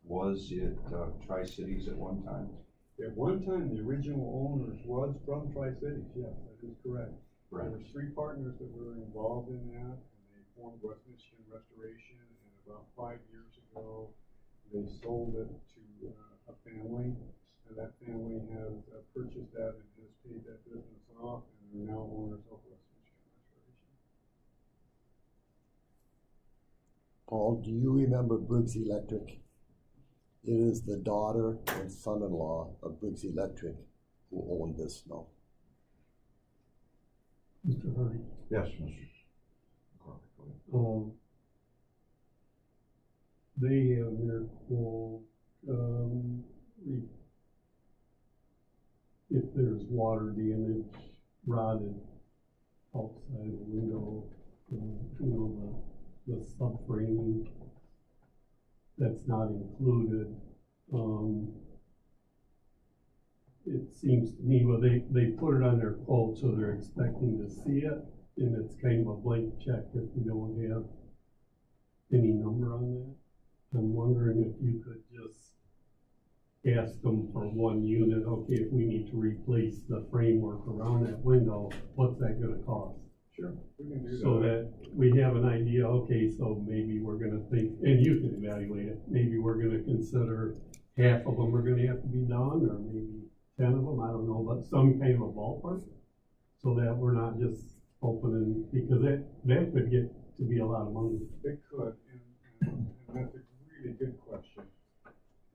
Was it Tri-Cities at one time? At one time, the original owners was from Tri-Cities, yes, that is correct. Right. There were 3 partners that were involved in that, and they formed West Michigan Restoration, and about 5 years ago, they sold it to a family, and that family has purchased that and has paid that business off, and are now owners of West Michigan Restoration. Paul, do you remember Briggs Electric? It is the daughter and son-in-law of Briggs Electric who own this now. Mr. Hardy. Yes, Mr. McCormick. They have their quote, if there's water damage, rotted outside the window, the subframing, that's not included. It seems to me, well, they put it on their quote, so they're expecting to see it, and it's kind of a blank check if we don't have any number on that. I'm wondering if you could just ask them for one unit, okay, if we need to replace the framework around that window, what's that gonna cost? Sure, we can do that. So that we have an idea, okay, so maybe we're gonna think, and you can evaluate it, maybe we're gonna consider half of them are gonna have to be done, or maybe 10 of them, I don't know, but some kind of a ballpark, so that we're not just opening, because that could get to be a lot of money. It could, and that's a really good question.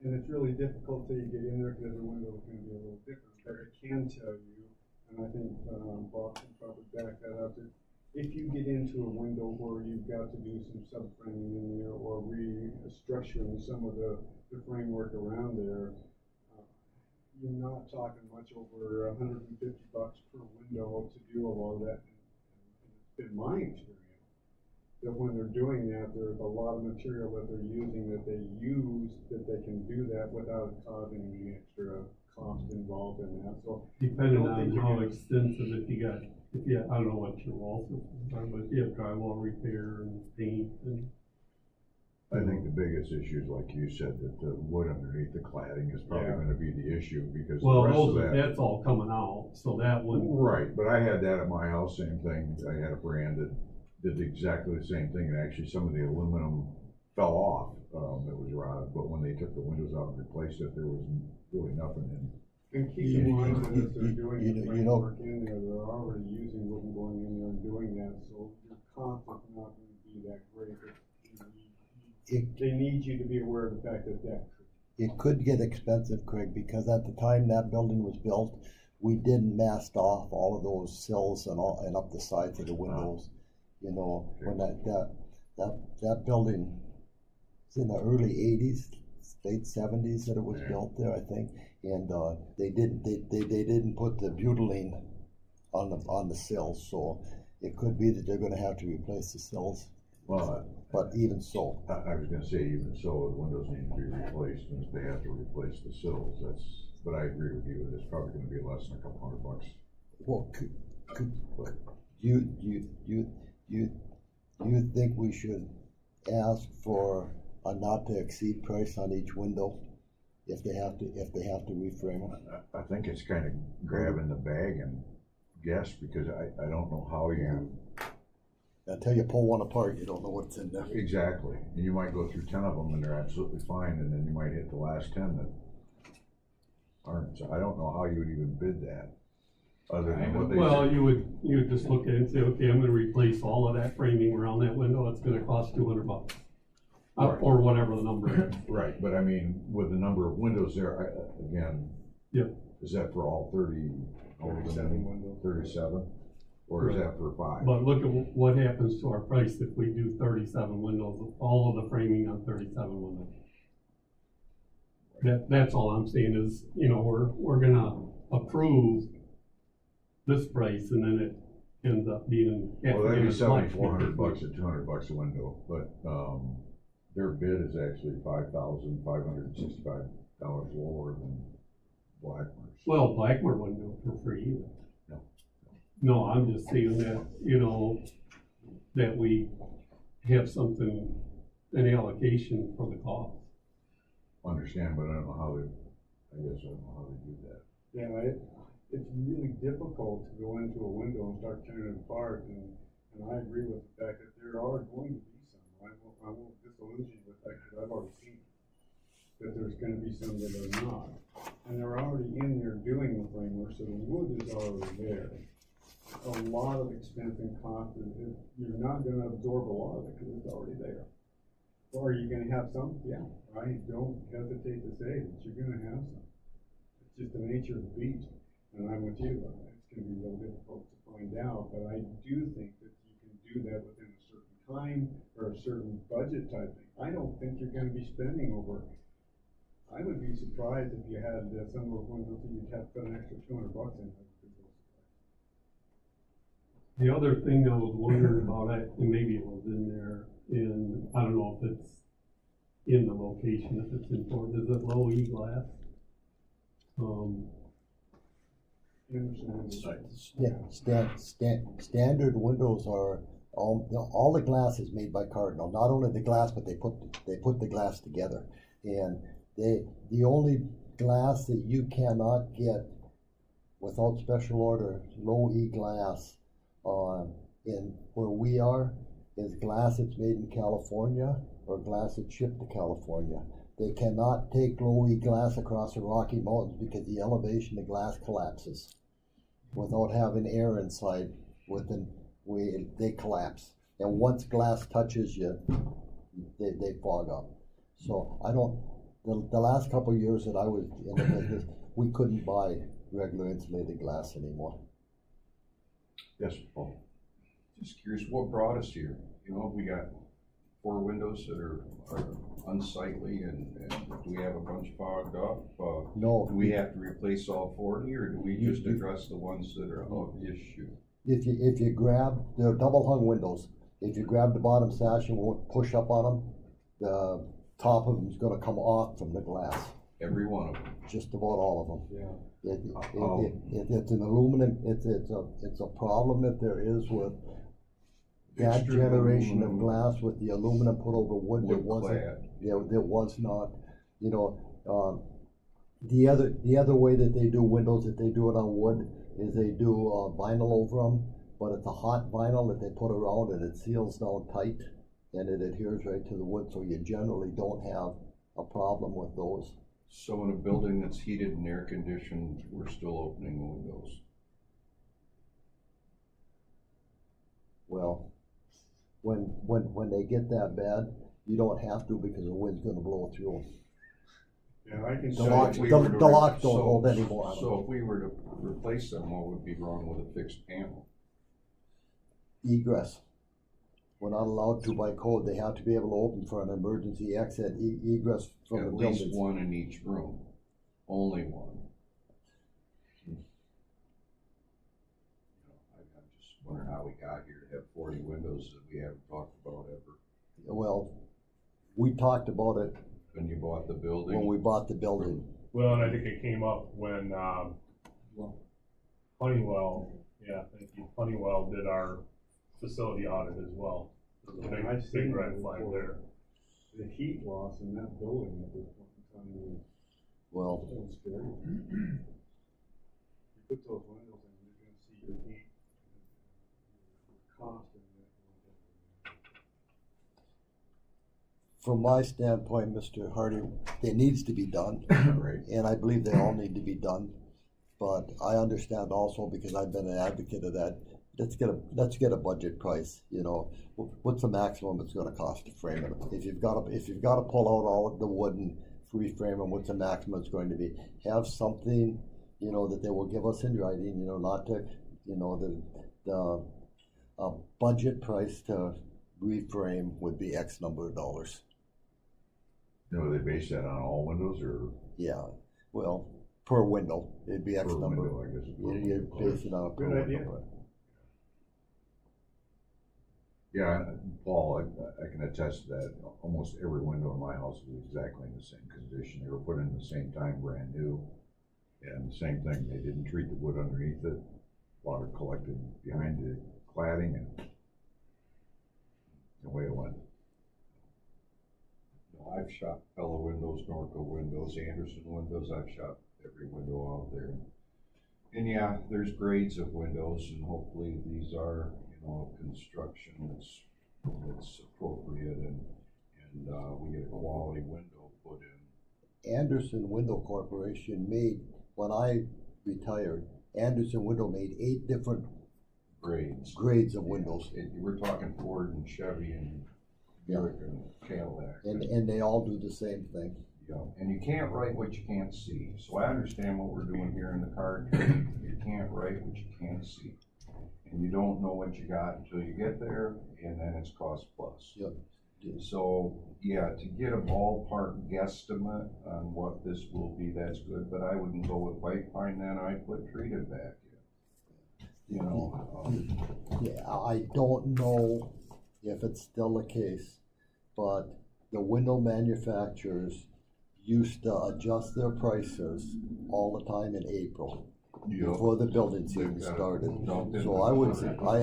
And it's really difficult till you get in there, because every window is gonna be a little different, but I can tell you, and I think Bob can probably back that up, that if you get into a window where you've got to do some subframing in there, or restructuring some of the framework around there, you're not talking much over $150 per window to do all of that. And in my experience, that when they're doing that, there's a lot of material that they're using that they use, that they can do that without causing any extra cost involved in that. So depending on how extensive, I don't know what your wall systems are, but if you have drywall repair and paint and. I think the biggest issue is, like you said, that the wood underneath the cladding is probably gonna be the issue, because the rest of that. That's all coming out, so that one. Right, but I had that at my house, same thing. I had a brand that did exactly the same thing, and actually some of the aluminum fell off it was rotted, but when they took the windows out and replaced it, there was really nothing in. And keep in mind that if they're doing the framework in there, they're already using wood and going in there and doing that, so your cost is not gonna be that great. They need you to be aware of the fact that It could get expensive, Craig, because at the time that building was built, we didn't mast off all of those sills and up the sides of the windows. You know, when that building was in the early '80s, late '70s that it was built there, I think, and they didn't put the butylene on the sills, so it could be that they're going to have to replace the sills. Well, but even so, I was going to say even so, the windows need to be replaced, and if they have to replace the sills, that's. But I agree with you. It's probably going to be less than a couple $100. Well, you think we should ask for a not to exceed price on each window if they have to reframe it? I think it's kind of grabbing the bag and guess, because I don't know how you. Until you pull one apart, you don't know what's in there. Exactly. And you might go through 10 of them and they're absolutely fine, and then you might hit the last 10 that aren't. So I don't know how you would even bid that. Other than what they well, said. you would just look at it and say, okay, I'm gonna replace all of that framing around that window, it's gonna cost $200. Right. Or whatever the number is. Right, but I mean, with the number of windows there, again. Yep. Is that for all 37 windows? 37? Or is Right. that for 5? But look at what happens to our price if we do 37 windows, all of the framing on 37 windows. That's all I'm saying is, you know, we're gonna approve this price and then it ends up being. Well, that'd be $7,400 $7,400 at $200 a window, but, their bid is actually $5,565 lower than Blackmer's. Well, Blackmer wouldn't do it for free either. No. No, I'm just saying that, you know, that we have something, an allocation for the cost. Understand, but I don't know how they, I guess I don't know how they do that. Yeah, it's really difficult to go into a window and start tearing it apart, and I agree with the fact that there are going to be some. I won't disillusion you with that, because I've already seen that there's gonna be some that are not. And they're already in there doing the framework, so the wood is already there. A lot of expense and cost, you're not gonna absorb a lot of it, because it's already there. Or are you gonna have some? Yeah, I don't hesitate to say that you're gonna have some. It's just the nature of the beast, and I'm with you. It's gonna be real difficult to find out, but I do think that you can do that within a certain time or a certain budget type thing. I don't think you're gonna be spending over. I would be surprised if you had some of those windows that you'd have to put an extra $200 in. The other thing I was wondering about, and maybe it was in there, and I don't know if it's in the location, if it's important, is it low E glass? Standard windows are, all the glass is made by Cardinal. Not only the glass, but they put the glass together. And the only glass that you cannot get without special order, low E glass, in where we are, is glass that's made in California or glass that's shipped to California. They cannot take low E glass across the Rocky Mountains because the elevation of the glass collapses without having air inside. They collapse, and once glass touches you, they fog up. So I don't. The last couple of years that I was in the business, we couldn't buy regular insulated glass anymore. Yes, Paul. Just curious, what brought us here? You know, we got 4 windows that are unsightly, and do we have a bunch fogged up? No. Do we have to replace all 40, or do we just address the ones that are of issue? If you grab, they're double hung windows. If you grab the bottom sash and won't push up on them, the top of them is going to come off from the glass. Every one of them. Just about all of them. Yeah. It's an aluminum. It's a problem that there is with that Extreme generation aluminum. of glass with the aluminum put over wood. That wasn't. Wood-clad. Yeah, that was not. You know, the other way that they do windows, that they do it on wood, is they do vinyl over them, but it's a hot vinyl that they put around and it seals down tight, and it adheres right to the wood, so you generally don't have a problem with those. So in a building that's heated and air conditioned, we're still opening the windows. Well, when they get that bad, you don't have to because the wind's gonna blow through them. Yeah, I can The say. locks, If we the were to- the locks don't so- hold any more on So them. if we were to replace them, what would be wrong with a fixed panel? Egress. We're not allowed to by code, they have to be able to open for an emergency exit, egress from the At least buildings. one in each room, only one. I'm just wondering how we got here to have 40 windows that we haven't talked about ever. Well, we talked about it When you bought the building. when we bought the building. Well, and I think it came up when, Honeywell, thank you, Honeywell did our facility audit as well. There's a I've big, seen big red that flag before. there. The heat loss in that building at this point in time was, Well, it was scary. You put those windows in, you're gonna see your heat constant. from my standpoint, Mr. Hardy, it needs to be done. Right. And I believe they all need to be done. But I understand also, because I've been an advocate of that, let's get a budget price, you know. What's the maximum it's gonna cost to frame it? If you've gotta pull out all of the wood and reframe them, what's the maximum it's going to be? Have something, you know, that they will give us in writing, you know, not to, you know, the budget price to reframe would be X number of dollars. You know, they base that on all windows or Yeah, well, per window, it'd be X per number. window, I guess. You base it on a per Good idea. window. Yeah, Paul, I can attest to that. Almost every window in my house was exactly in the same condition. They were put in the same time, brand new. And same thing, they didn't treat the wood underneath it. Water collected behind the cladding and away it went. I've shot Pella windows, Norco windows, Anderson windows, I've shot every window out there. And yeah, there's grades of windows, and hopefully these are, you know, construction that's appropriate, and we get a quality window put in. Anderson Window Corporation made, when I retired, Anderson Window made 8 different grades of windows. We're talking Ford and Chevy and Buick and Cadillac. And they all do the same thing. Yeah, and you can't write what you can't see. So I understand what we're doing here in the car trade. You can't write what you can't see. And you don't know what you got until you get there, and then it's cost plus. Yep. So, yeah, to get a ballpark guesstimate on what this will be, that's good, but I wouldn't go with white pine then, I'd put treated back in. You know, Yeah, I don't know if it's still the case, but the window manufacturers used to adjust their prices all the time in April, before the building season started. So I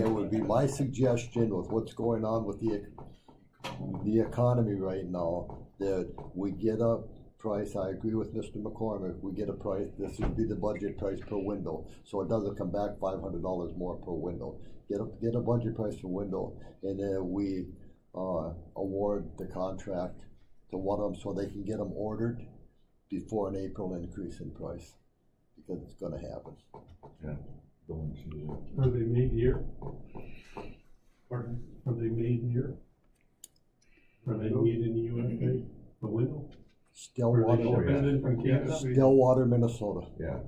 would be my suggestion with what's going on with the economy right now, that we get a price. I agree with Mr. McCormick, we get a price, this would be the budget price per window, so it doesn't come back $500 more per window. Get a budget price per window, and then we award the contract to one of them so they can get them ordered before an April increase in price, because it's gonna happen. Yeah. Building season. Are they made here? Pardon? Are they made here? Are they made in the USA, the window? Are they shipping in from Canada? Stillwater, Minnesota. Yeah.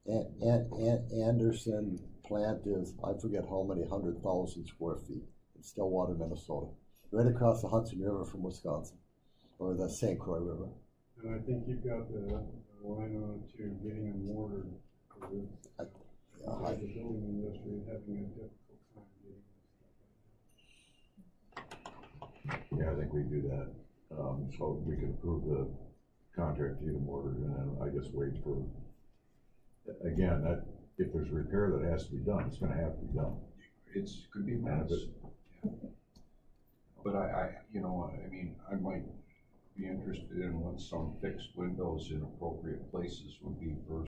And Anderson plant is, I forget how many 100,000 square feet in Stillwater, Minnesota, right across the Hudson River from Wisconsin, or the St. Croix River. And I think you've got the line on it too, getting them ordered. The building industry is having a difficult time getting Yeah, I think we do that. So we can approve the contract to get them ordered, and then I guess wait for, again, that, if there's repair that has to be done, it's gonna have to be done. could be months. But I mean, I might be interested in what some fixed windows in appropriate places would be versus